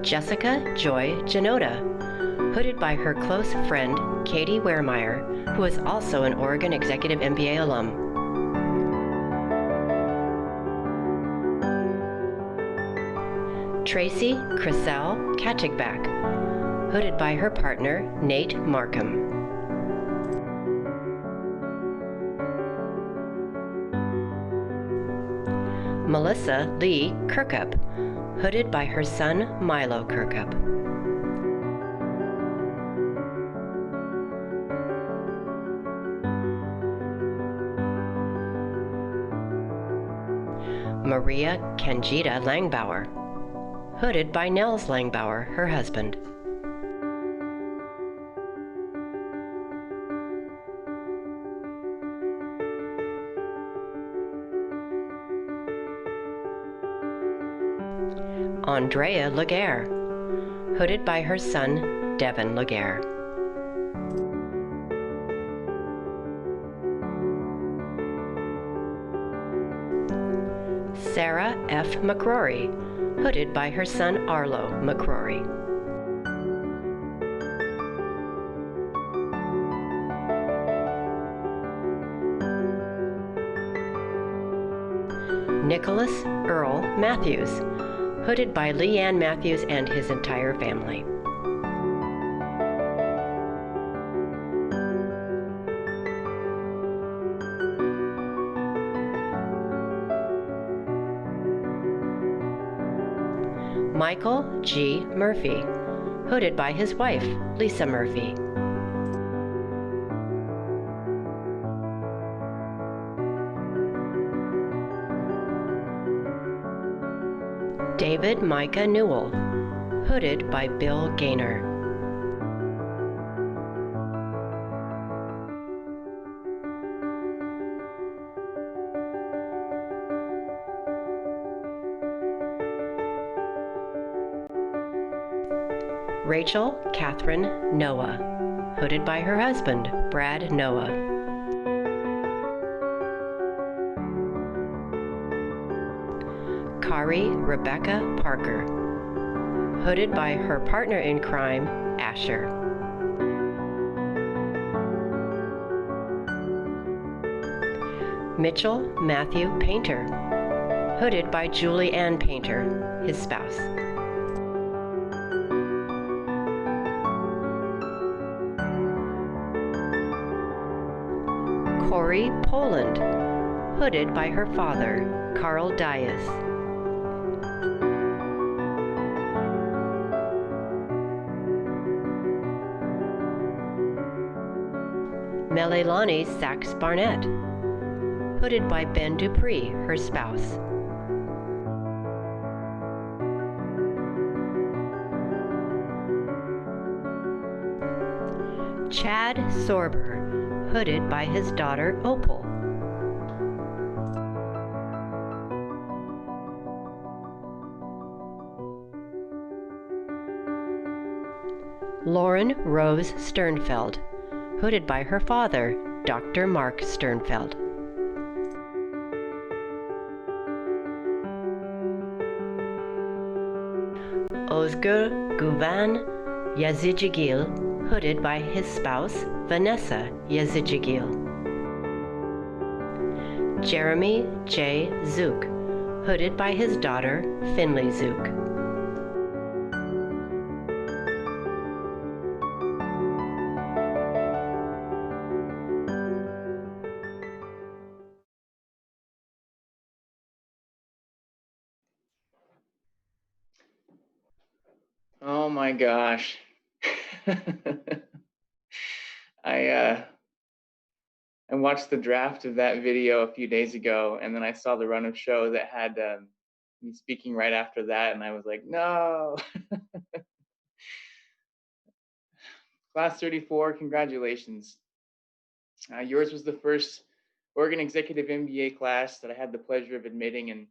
S6: Jessica Joy Janota, hooded by her close friend Katie Wehrmeyer, who is also an Oregon Executive MBA alum. Tracy Chriselle Katigbak, hooded by her partner, Nate Markham. Melissa Lee Kirkup, hooded by her son, Milo Kirkup. Maria Kanjita Langbauer, hooded by Nels Langbauer, her husband. Andrea Laguerre, hooded by her son, Devin Laguerre. Sarah F. McCrory, hooded by her son Arlo McCrory. Nicholas Earl Matthews, hooded by Leanne Matthews and his entire family. Michael G. Murphy, hooded by his wife, Lisa Murphy. David Micah Newell, hooded by Bill Gaynor. Rachel Catherine Noah, hooded by her husband, Brad Noah. Kari Rebecca Parker, hooded by her partner in crime, Asher. Mitchell Matthew Painter, hooded by Julie Ann Painter, his spouse. Corey Poland, hooded by her father, Carl Dias. Melelani Sachs Barnett, hooded by Ben Dupree, her spouse. Chad Sorber, hooded by his daughter Opal. Lauren Rose Sternfeld, hooded by her father, Dr. Mark Sternfeld. Ozgur Guvan Yazidjigil, hooded by his spouse, Vanessa Yazidjigil. Jeremy J. Zook, hooded by his daughter, Finley Zook.
S5: Oh my gosh. I watched the draft of that video a few days ago, and then I saw the run of show that had me speaking right after that, and I was like, no. Class 34, congratulations. Yours was the first Oregon Executive MBA class that I had the pleasure of admitting, and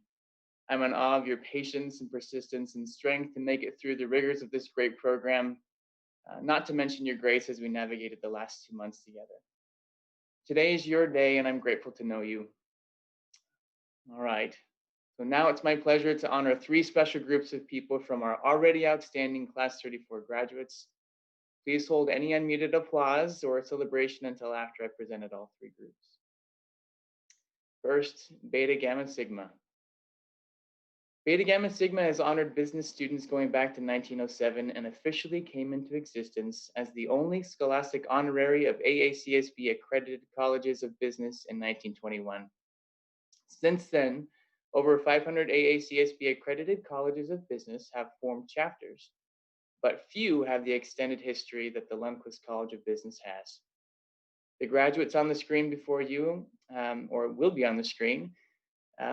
S5: I'm in awe of your patience and persistence and strength to make it through the rigors of this great program, not to mention your grace as we navigated the last 2 months together. Today is your day, and I'm grateful to know you. All right, so now it's my pleasure to honor 3 special groups of people from our already outstanding Class 34 graduates. Please hold any unmuted applause or celebration until after I presented all 3 groups. First, Beta Gamma Sigma. Beta Gamma Sigma has honored business students going back to 1907 and officially came into existence as the only scholastic honorary of AACSB accredited colleges of business in 1921. Since then, over 500 AACSB accredited colleges of business have formed chapters, but few have the extended history that the Lundquist College of Business has. The graduates on the screen before you, or will be on the screen,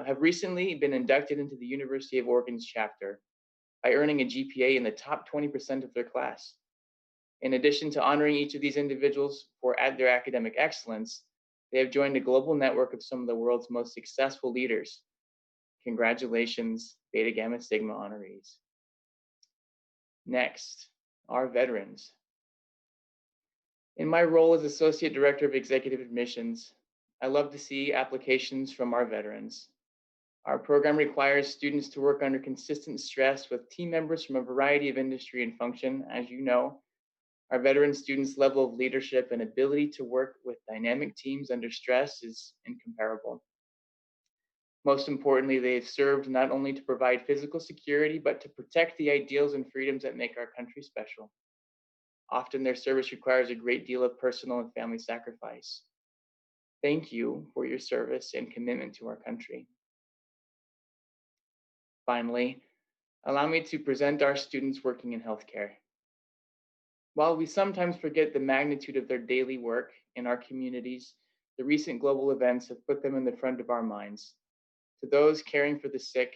S5: have recently been inducted into the University of Oregon's chapter by earning a GPA in the top 20% of their class. In addition to honoring each of these individuals for their academic excellence, they have joined a global network of some of the world's most successful leaders. Congratulations, Beta Gamma Sigma honorees. Next, our veterans. In my role as Associate Director of Executive Admissions, I love to see applications from our veterans. Our program requires students to work under consistent stress with team members from a variety of industry and function. As you know, our veteran students' level of leadership and ability to work with dynamic teams under stress is incomparable. Most importantly, they have served not only to provide physical security, but to protect the ideals and freedoms that make our country special. Often their service requires a great deal of personal and family sacrifice. Thank you for your service and commitment to our country. Finally, allow me to present our students working in healthcare. While we sometimes forget the magnitude of their daily work in our communities, the recent global events have put them in the front of our minds. To those caring for the sick,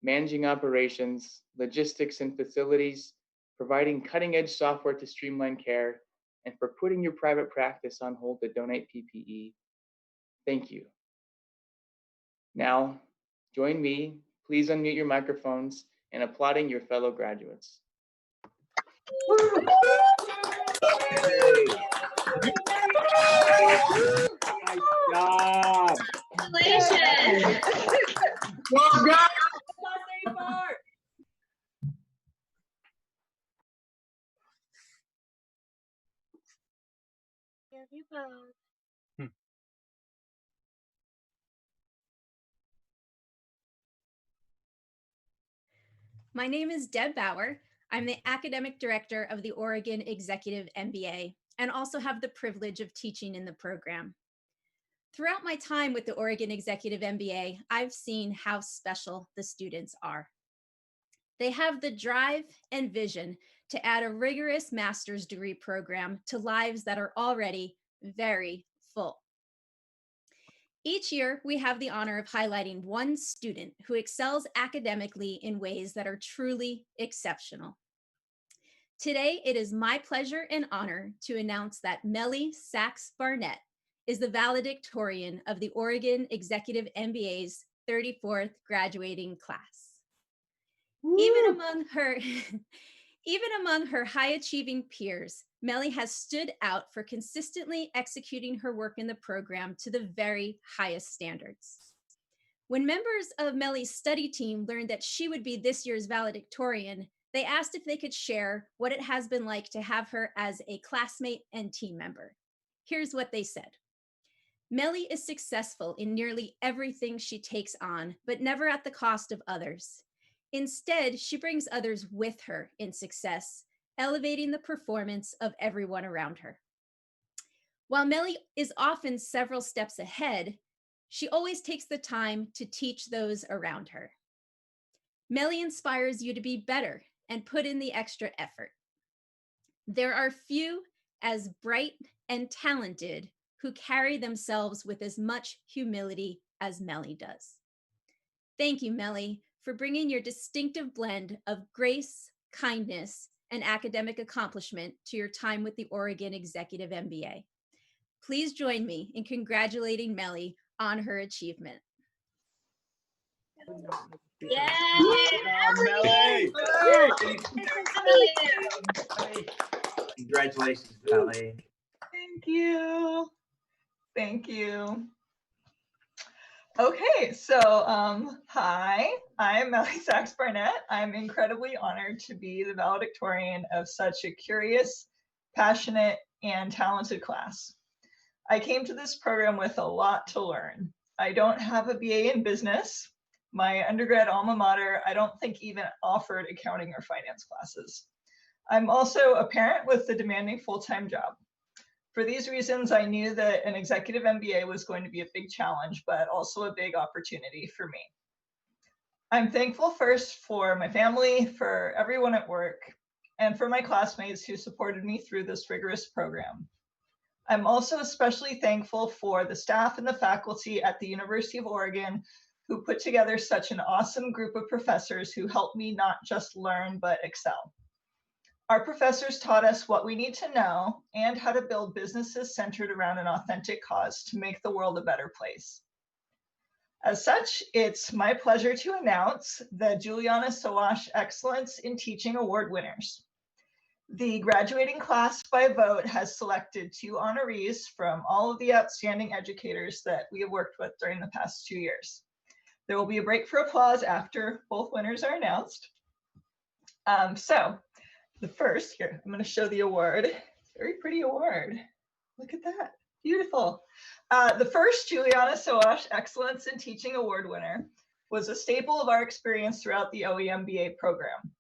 S5: managing operations, logistics and facilities, providing cutting-edge software to streamline care, and for putting your private practice on hold to donate PPE, thank you. Now, join me. Please unmute your microphones in applauding your fellow graduates.
S7: Nice job.
S2: Congratulations.
S7: Well done.
S2: Give you both.
S7: My name is Deb Bauer. I'm the Academic Director of the Oregon Executive MBA and also have the privilege of teaching in the program. Throughout my time with the Oregon Executive MBA, I've seen how special the students are. They have the drive and vision to add a rigorous master's degree program to lives that are already very full. Each year, we have the honor of highlighting one student who excels academically in ways that are truly exceptional. Today, it is my pleasure and honor to announce that Melly Sachs Barnett is the valedictorian of the Oregon Executive MBA's 34th graduating class. Even among her high-achieving peers, Melly has stood out for consistently executing her work in the program to the very highest standards. When members of Melly's study team learned that she would be this year's valedictorian, they asked if they could share what it has been like to have her as a classmate and team member. Here's what they said. Melly is successful in nearly everything she takes on, but never at the cost of others. Instead, she brings others with her in success, elevating the performance of everyone around her. While Melly is often several steps ahead, she always takes the time to teach those around her. Melly inspires you to be better and put in the extra effort. There are few as bright and talented who carry themselves with as much humility as Melly does. Thank you, Melly, for bringing your distinctive blend of grace, kindness, and academic accomplishment to your time with the Oregon Executive MBA. Please join me in congratulating Melly on her achievement.
S2: Yay!
S3: Melly!
S8: Congratulations, Melly.
S9: Thank you. Thank you. Okay, so hi, I'm Melly Sachs Barnett. I'm incredibly honored to be the valedictorian of such a curious, passionate, and talented class. I came to this program with a lot to learn. I don't have a BA in business. My undergrad alma mater, I don't think even offered accounting or finance classes. I'm also a parent with a demanding full-time job. For these reasons, I knew that an executive MBA was going to be a big challenge, but also a big opportunity for me. I'm thankful first for my family, for everyone at work, and for my classmates who supported me through this rigorous program. I'm also especially thankful for the staff and the faculty at the University of Oregon who put together such an awesome group of professors who helped me not just learn, but excel. Our professors taught us what we need to know and how to build businesses centered around an authentic cause to make the world a better place. As such, it's my pleasure to announce the Juliana Sowash Excellence in Teaching Award winners. The graduating class by vote has selected 2 honorees from all of the outstanding educators that we have worked with during the past 2 years. There will be a break for applause after both winners are announced. So the first, here, I'm going to show the award. Very pretty award. Look at that. Beautiful. The first Juliana Sowash Excellence in Teaching Award winner was a staple of our experience throughout the OEMBA program.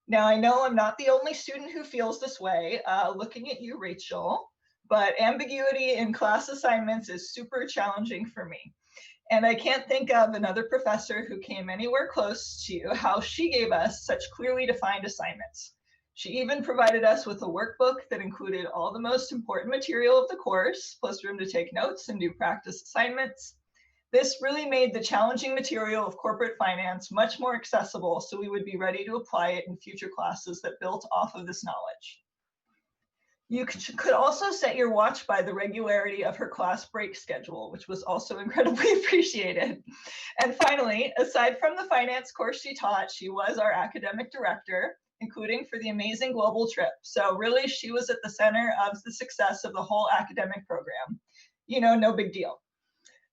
S9: Now, I know I'm not the only student who feels this way, looking at you, Rachel, but ambiguity in class assignments is super challenging for me. And I can't think of another professor who came anywhere close to how she gave us such clearly defined assignments. She even provided us with a workbook that included all the most important material of the course, plus room to take notes and do practice assignments. This really made the challenging material of corporate finance much more accessible, so we would be ready to apply it in future classes that built off of this knowledge. You could also set your watch by the regularity of her class break schedule, which was also incredibly appreciated. And finally, aside from the finance course she taught, she was our academic director, including for the amazing global trip. So really, she was at the center of the success of the whole academic program. You know, no big deal.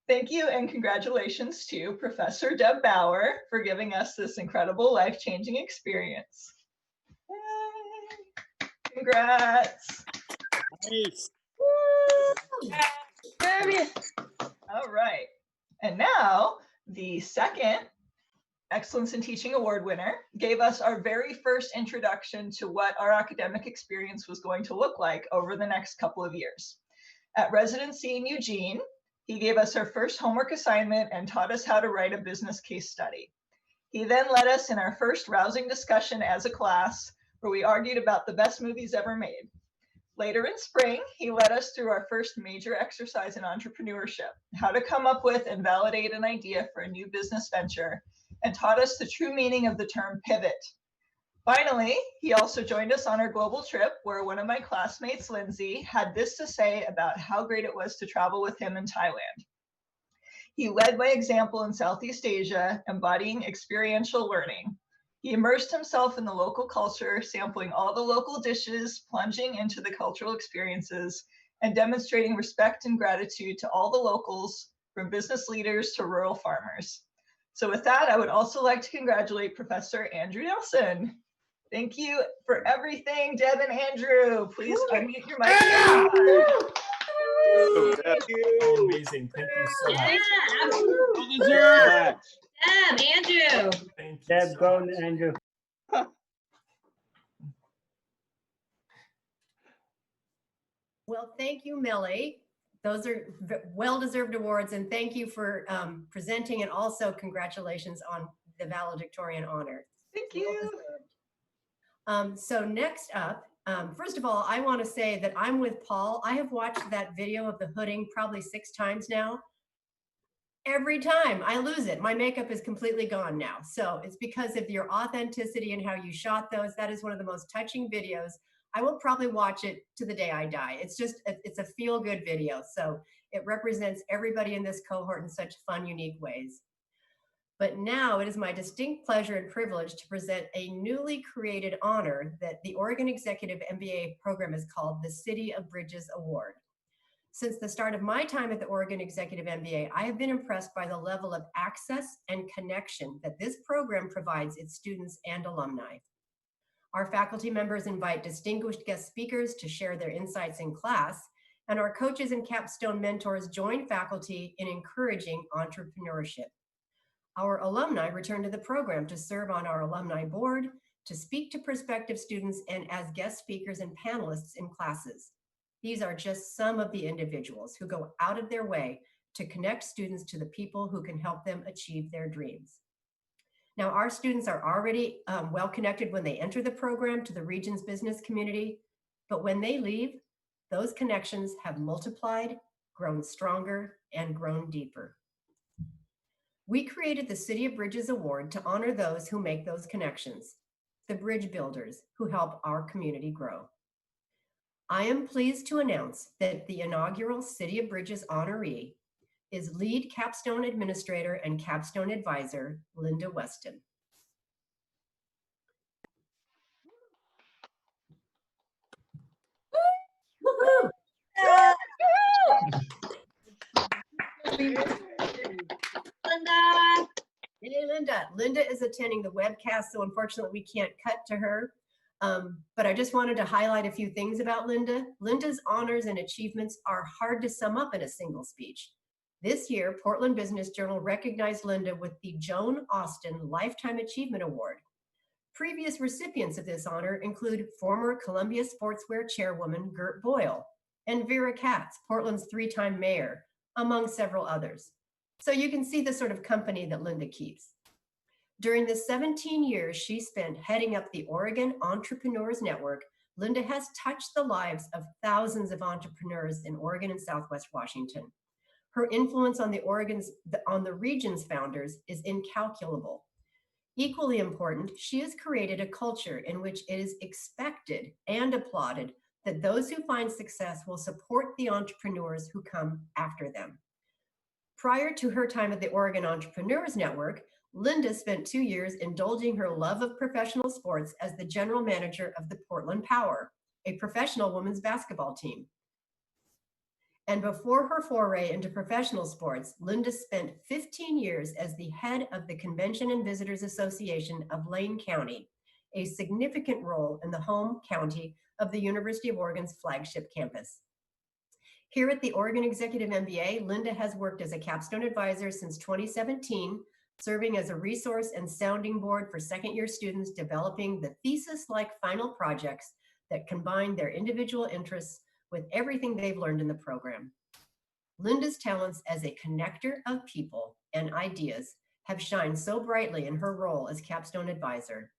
S9: Thank you and congratulations to Professor Deb Bauer for giving us this incredible life-changing experience. Yay. Congrats.
S3: Nice.
S9: Woo. All right. And now the second Excellence in Teaching Award winner gave us our very first introduction to what our academic experience was going to look like over the next couple of years. At residency in Eugene, he gave us our first homework assignment and taught us how to write a business case study. He then led us in our first rousing discussion as a class, where we argued about the best movies ever made. Later in spring, he led us through our first major exercise in entrepreneurship, how to come up with and validate an idea for a new business venture, and taught us the true meaning of the term pivot. Finally, he also joined us on our global trip, where one of my classmates, Lindsay, had this to say about how great it was to travel with him in Thailand. He led by example in Southeast Asia, embodying experiential learning. He immersed himself in the local culture, sampling all the local dishes, plunging into the cultural experiences, and demonstrating respect and gratitude to all the locals, from business leaders to rural farmers. So with that, I would also like to congratulate Professor Andrew Nelson. Thank you for everything, Deb and Andrew. Please unmute your microphone.
S3: Thank you.
S8: Amazing. Thank you so much.
S2: Yeah, absolutely.
S8: Well deserved.
S2: Andrew.
S8: Thank you
S10: Deb,
S8: so
S10: go,
S8: much.
S10: Andrew.
S4: Well, thank you, Millie. Those are well-deserved awards, and thank you for presenting, and also congratulations on the valedictorian honor.
S9: Thank you.
S4: So next up, first of all, I want to say that I'm with Paul. I have watched that video of the hooding probably 6 times now. Every time I lose it, my makeup is completely gone now. So it's because of your authenticity and how you shot those. That is one of the most touching videos. I will probably watch it to the day I die. It's just, it's a feel-good video. So it represents everybody in this cohort in such fun, unique ways. But now it is my distinct pleasure and privilege to present a newly created honor that the Oregon Executive MBA program is called the City of Bridges Award. Since the start of my time at the Oregon Executive MBA, I have been impressed by the level of access and connection that this program provides its students and alumni. Our faculty members invite distinguished guest speakers to share their insights in class, and our coaches and capstone mentors join faculty in encouraging entrepreneurship. Our alumni return to the program to serve on our alumni board, to speak to prospective students, and as guest speakers and panelists in classes. These are just some of the individuals who go out of their way to connect students to the people who can help them achieve their dreams. Now, our students are already well connected when they enter the program to the region's business community, but when they leave, those connections have multiplied, grown stronger, and grown deeper. We created the City of Bridges Award to honor those who make those connections, the bridge builders who help our community grow. I am pleased to announce that the inaugural City of Bridges honoree is lead capstone administrator and capstone advisor, Linda Weston. Woohoo!
S2: Linda.
S4: Hey, Linda. Linda is attending the webcast, so unfortunately we can't cut to her. But I just wanted to highlight a few things about Linda. Linda's honors and achievements are hard to sum up in a single speech. This year, Portland Business Journal recognized Linda with the Joan Austin Lifetime Achievement Award. Previous recipients of this honor include former Columbia Sportswear chairwoman Gert Boyle and Vera Katz, Portland's 3-time mayor, among several others. So you can see the sort of company that Linda keeps. During the 17 years she spent heading up the Oregon Entrepreneurs Network, Linda has touched the lives of thousands of entrepreneurs in Oregon and Southwest Washington. Her influence on the region's founders is incalculable. Equally important, she has created a culture in which it is expected and applauded that those who find success will support the entrepreneurs who come after them. Prior to her time at the Oregon Entrepreneurs Network, Linda spent 2 years indulging her love of professional sports as the general manager of the Portland Power, a professional women's basketball team. And before her foray into professional sports, Linda spent 15 years as the head of the Convention and Visitors Association of Lane County, a significant role in the home county of the University of Oregon's flagship campus. Here at the Oregon Executive MBA, Linda has worked as a capstone advisor since 2017, serving as a resource and sounding board for second-year students developing the thesis-like final projects that combine their individual interests with everything they've learned in the program. Linda's talents as a connector of people and ideas have shined so brightly in her role as capstone advisor.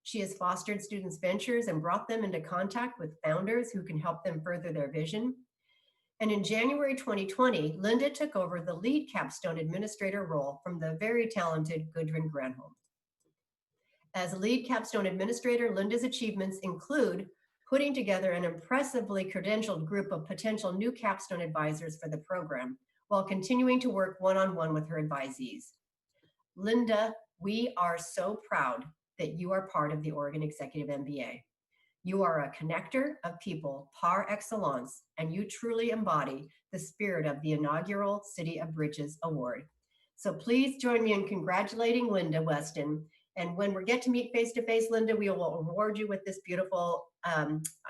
S4: She has fostered students' ventures and brought them into contact with founders who can help them further their vision. And in January 2020, Linda took over the lead capstone administrator role from the very talented Gudrun Granholm. As lead capstone administrator, Linda's achievements include putting together an impressively credentialed group of potential new capstone advisors for the program, while continuing to work one-on-one with her advisees. Linda, we are so proud that you are part of the Oregon Executive MBA. You are a connector of people par excellence, and you truly embody the spirit of the inaugural City of Bridges Award. So please join me in congratulating Linda Weston. And when we get to meet face-to-face, Linda, we will award you with this beautiful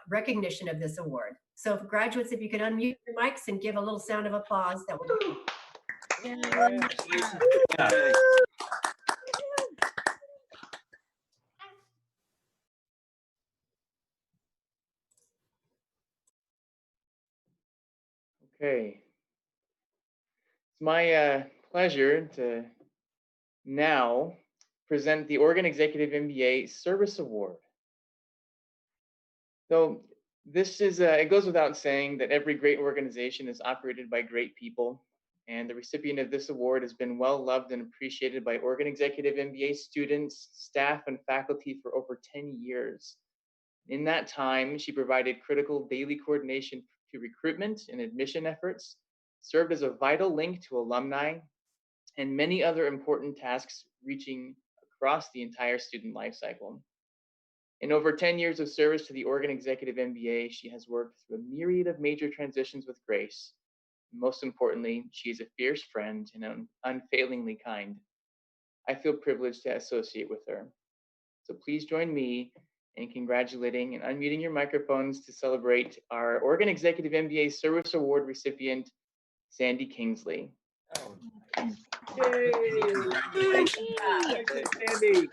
S4: recognition of this award. So graduates, if you could unmute your mics and give a little sound of applause, that would be
S5: Okay. It's my pleasure to now present the Oregon Executive MBA Service Award. So this is, it goes without saying that every great organization is operated by great people, and the recipient of this award has been well loved and appreciated by Oregon Executive MBA students, staff, and faculty for over 10 years. In that time, she provided critical daily coordination to recruitment and admission efforts, served as a vital link to alumni, and many other important tasks reaching across the entire student lifecycle. In over 10 years of service to the Oregon Executive MBA, she has worked through a myriad of major transitions with grace. Most importantly, she is a fierce friend and unfailingly kind. I feel privileged to associate with her. So please join me in congratulating and unmuting your microphones to celebrate our Oregon Executive MBA Service Award recipient, Sandy Kingsley.
S8: Oh,
S5: Yay!
S8: Thank you, Sandy.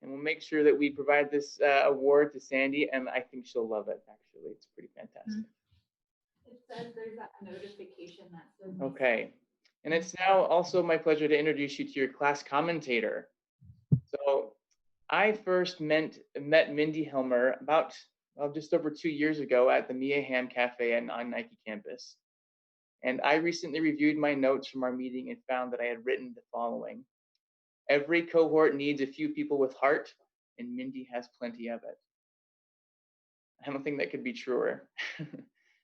S5: And we'll make sure that we provide this award to Sandy, and I think she'll love it, actually. It's pretty fantastic.
S10: It says there's a notification that says.
S5: Okay. And it's now also my pleasure to introduce you to your class commentator. So I first met Mindy Helmer about just over 2 years ago at the Mia Hamm Cafe on Nike campus. And I recently reviewed my notes from our meeting and found that I had written the following. Every cohort needs a few people with heart, and Mindy has plenty of it. I don't think that could be truer.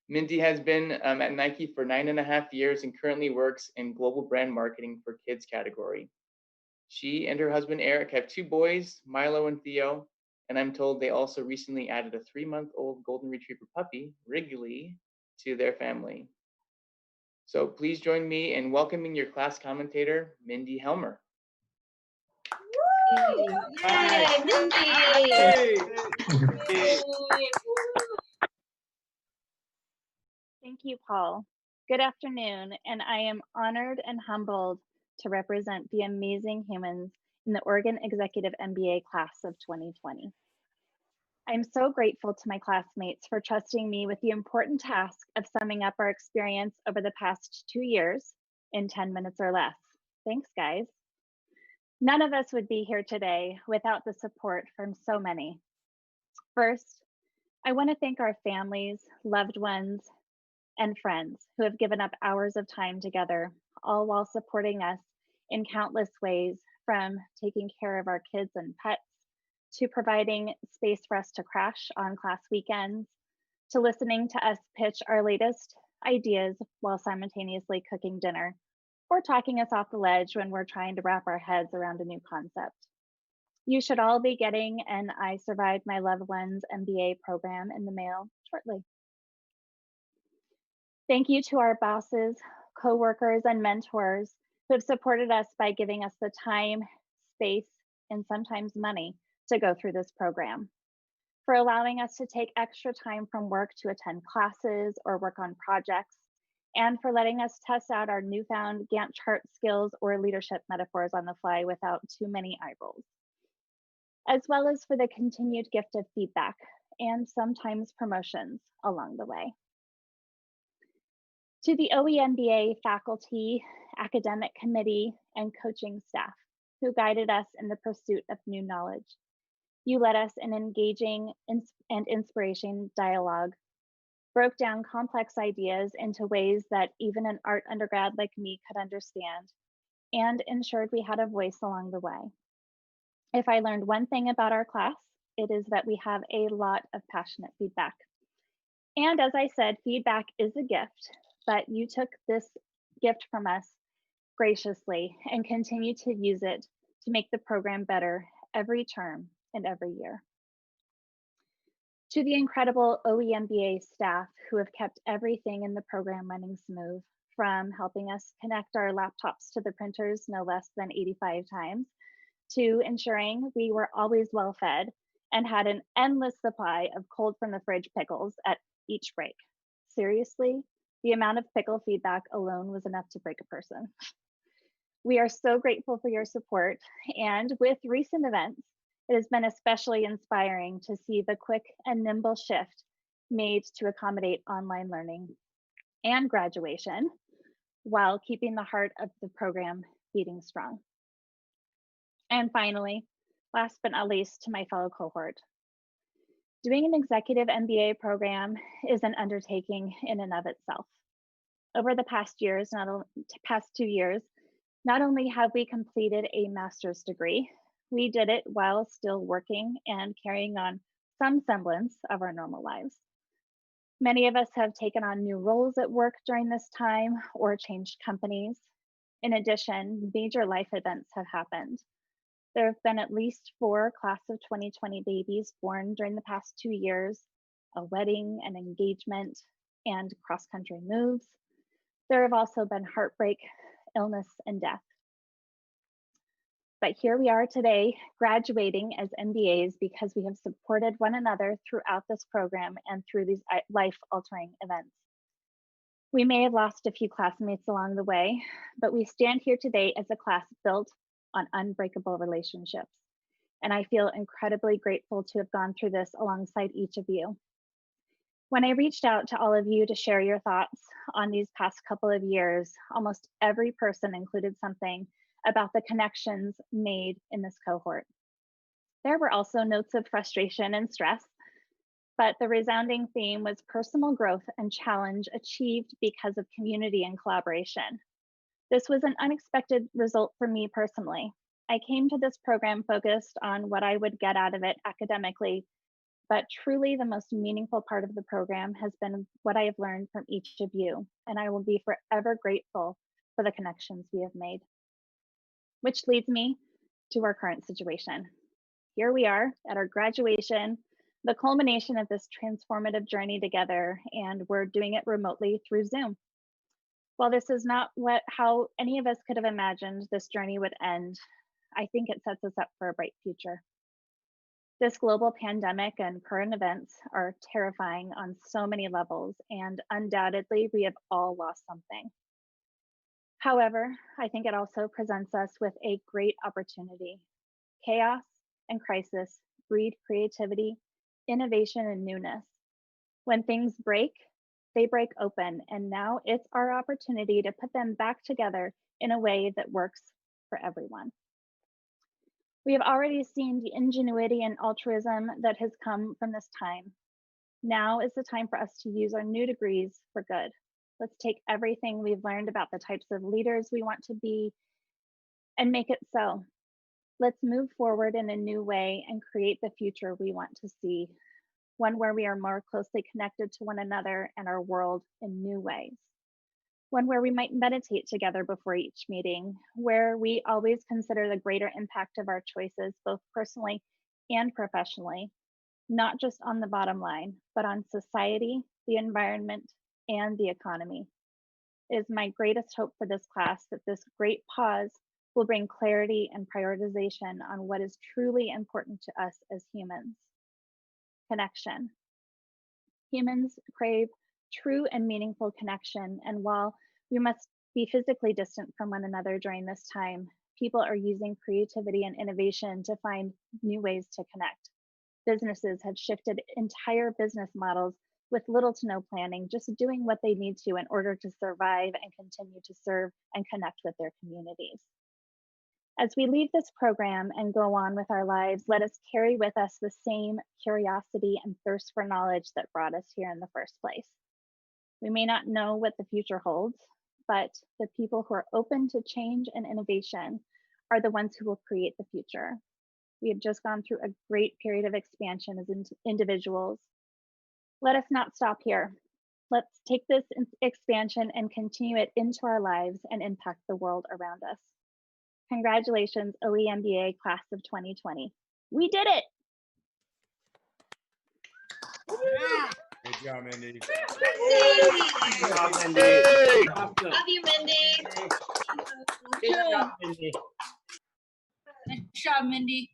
S5: Mindy has been at Nike for 9.5 years and currently works in global brand marketing for kids category. She and her husband Eric have 2 boys, Milo and Theo, and I'm told they also recently added a 3-month-old golden retriever puppy, Wrigley, to their family. So please join me in welcoming your class commentator, Mindy Helmer.
S2: Yay, Mindy!
S11: Thank you, Paul. Good afternoon, and I am honored and humbled to represent the amazing humans in the Oregon Executive MBA class of 2020. I'm so grateful to my classmates for trusting me with the important task of summing up our experience over the past 2 years in 10 minutes or less. Thanks, guys. None of us would be here today without the support from so many. First, I want to thank our families, loved ones, and friends who have given up hours of time together, all while supporting us in countless ways, from taking care of our kids and pets, to providing space for us to crash on class weekends, to listening to us pitch our latest ideas while simultaneously cooking dinner, or talking us off the ledge when we're trying to wrap our heads around a new concept. You should all be getting an I Survived My Loved Ones MBA program in the mail shortly. Thank you to our bosses, coworkers, and mentors who have supported us by giving us the time, space, and sometimes money to go through this program. for allowing us to take extra time from work to attend classes or work on projects, and for letting us test out our newfound Gantt chart skills or leadership metaphors on the fly without too many eye rolls, as well as for the continued gift of feedback and sometimes promotions along the way. To the OEMBA faculty, academic committee, and coaching staff who guided us in the pursuit of new knowledge. You led us in engaging and inspiration dialogue, broke down complex ideas into ways that even an art undergrad like me could understand, and ensured we had a voice along the way. If I learned one thing about our class, it is that we have a lot of passionate feedback. And as I said, feedback is a gift, but you took this gift from us graciously and continue to use it to make the program better every term and every year. To the incredible OEMBA staff who have kept everything in the program running smooth, from helping us connect our laptops to the printers no less than 85 times, to ensuring we were always well fed and had an endless supply of cold from the fridge pickles at each break. Seriously, the amount of pickle feedback alone was enough to break a person. We are so grateful for your support, and with recent events, it has been especially inspiring to see the quick and nimble shift made to accommodate online learning and graduation while keeping the heart of the program beating strong. And finally, last but not least, to my fellow cohort. Doing an executive MBA program is an undertaking in and of itself. Over the past 2 years, not only have we completed a master's degree, we did it while still working and carrying on some semblance of our normal lives. Many of us have taken on new roles at work during this time or changed companies. In addition, major life events have happened. There have been at least 4 class of 2020 babies born during the past 2 years, a wedding, an engagement, and cross-country moves. There have also been heartbreak, illness, and death. But here we are today, graduating as MBAs because we have supported one another throughout this program and through these life-altering events. We may have lost a few classmates along the way, but we stand here today as a class built on unbreakable relationships. And I feel incredibly grateful to have gone through this alongside each of you. When I reached out to all of you to share your thoughts on these past couple of years, almost every person included something about the connections made in this cohort. There were also notes of frustration and stress, but the resounding theme was personal growth and challenge achieved because of community and collaboration. This was an unexpected result for me personally. I came to this program focused on what I would get out of it academically, but truly the most meaningful part of the program has been what I have learned from each of you, and I will be forever grateful for the connections we have made. Which leads me to our current situation. Here we are at our graduation, the culmination of this transformative journey together, and we're doing it remotely through Zoom. While this is not how any of us could have imagined this journey would end, I think it sets us up for a bright future. This global pandemic and current events are terrifying on so many levels, and undoubtedly we have all lost something. However, I think it also presents us with a great opportunity. Chaos and crisis breed creativity, innovation, and newness. When things break, they break open, and now it's our opportunity to put them back together in a way that works for everyone. We have already seen the ingenuity and altruism that has come from this time. Now is the time for us to use our new degrees for good. Let's take everything we've learned about the types of leaders we want to be and make it so. Let's move forward in a new way and create the future we want to see, one where we are more closely connected to one another and our world in new ways. One where we might meditate together before each meeting, where we always consider the greater impact of our choices, both personally and professionally, not just on the bottom line, but on society, the environment, and the economy. It is my greatest hope for this class that this great pause will bring clarity and prioritization on what is truly important to us as humans. connection. Humans crave true and meaningful connection, and while we must be physically distant from one another during this time, people are using creativity and innovation to find new ways to connect. Businesses have shifted entire business models with little to no planning, just doing what they need to in order to survive and continue to serve and connect with their communities. As we leave this program and go on with our lives, let us carry with us the same curiosity and thirst for knowledge that brought us here in the first place. We may not know what the future holds, but the people who are open to change and innovation are the ones who will create the future. We have just gone through a great period of expansion as individuals. Let us not stop here. Let's take this expansion and continue it into our lives and impact the world around us. Congratulations, OE MBA class of 2020. We did it!
S8: Good job, Mindy.
S2: Good
S8: job, Mindy.
S2: Love you, Mindy.
S8: Good job, Mindy.
S2: Good job, Mindy.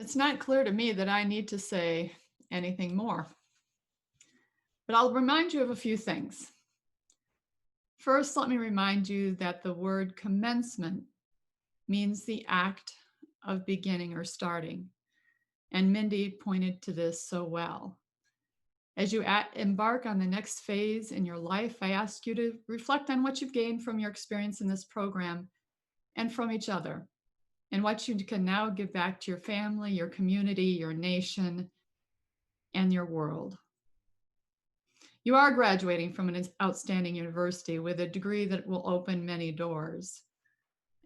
S1: It's not clear to me that I need to say anything more, but I'll remind you of a few things. First, let me remind you that the word commencement means the act of beginning or starting. And Mindy pointed to this so well. As you embark on the next phase in your life, I ask you to reflect on what you've gained from your experience in this program and from each other, and what you can now give back to your family, your community, your nation, and your world. You are graduating from an outstanding university with a degree that will open many doors.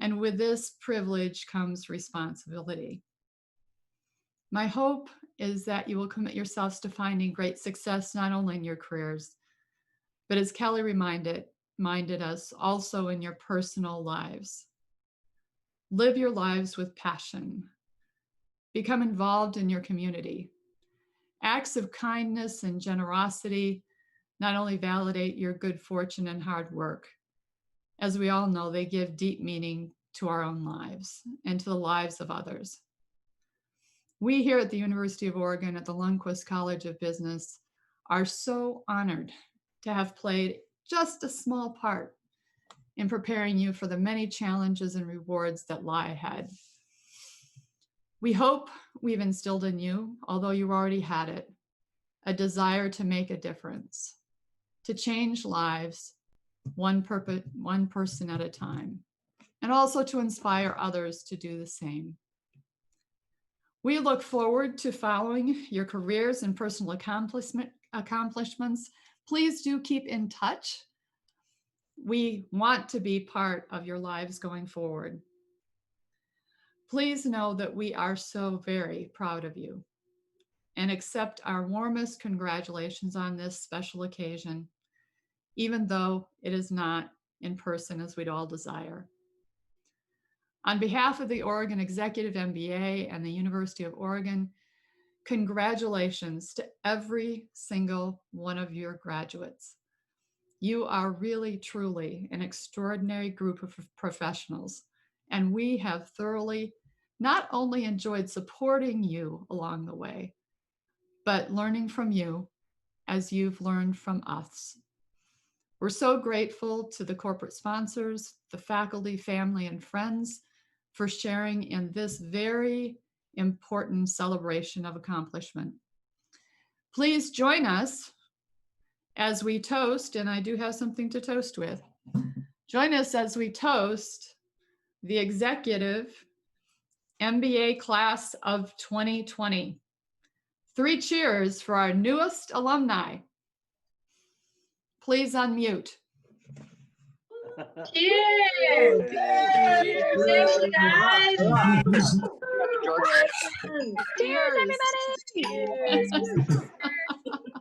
S1: And with this privilege comes responsibility. My hope is that you will commit yourselves to finding great success, not only in your careers, but as Kelly reminded us, also in your personal lives. Live your lives with passion. Become involved in your community. Acts of kindness and generosity not only validate your good fortune and hard work, as we all know, they give deep meaning to our own lives and to the lives of others. We here at the University of Oregon at the Lundquist College of Business are so honored to have played just a small part in preparing you for the many challenges and rewards that lie ahead. We hope we've instilled in you, although you already had it, a desire to make a difference, to change lives one person at a time, and also to inspire others to do the same. We look forward to following your careers and personal accomplishments. Please do keep in touch. We want to be part of your lives going forward. Please know that we are so very proud of you and accept our warmest congratulations on this special occasion, even though it is not in person as we'd all desire. On behalf of the Oregon Executive MBA and the University of Oregon, congratulations to every single one of your graduates. You are really, truly an extraordinary group of professionals, and we have thoroughly not only enjoyed supporting you along the way, but learning from you as you've learned from us. We're so grateful to the corporate sponsors, the faculty, family, and friends for sharing in this very important celebration of accomplishment. Please join us as we toast, and I do have something to toast with. Join us as we toast the Executive MBA class of 2020. 3 cheers for our newest alumni. Please unmute.
S2: Cheers! Cheers, guys!
S11: Cheers, everybody!
S2: Cheers!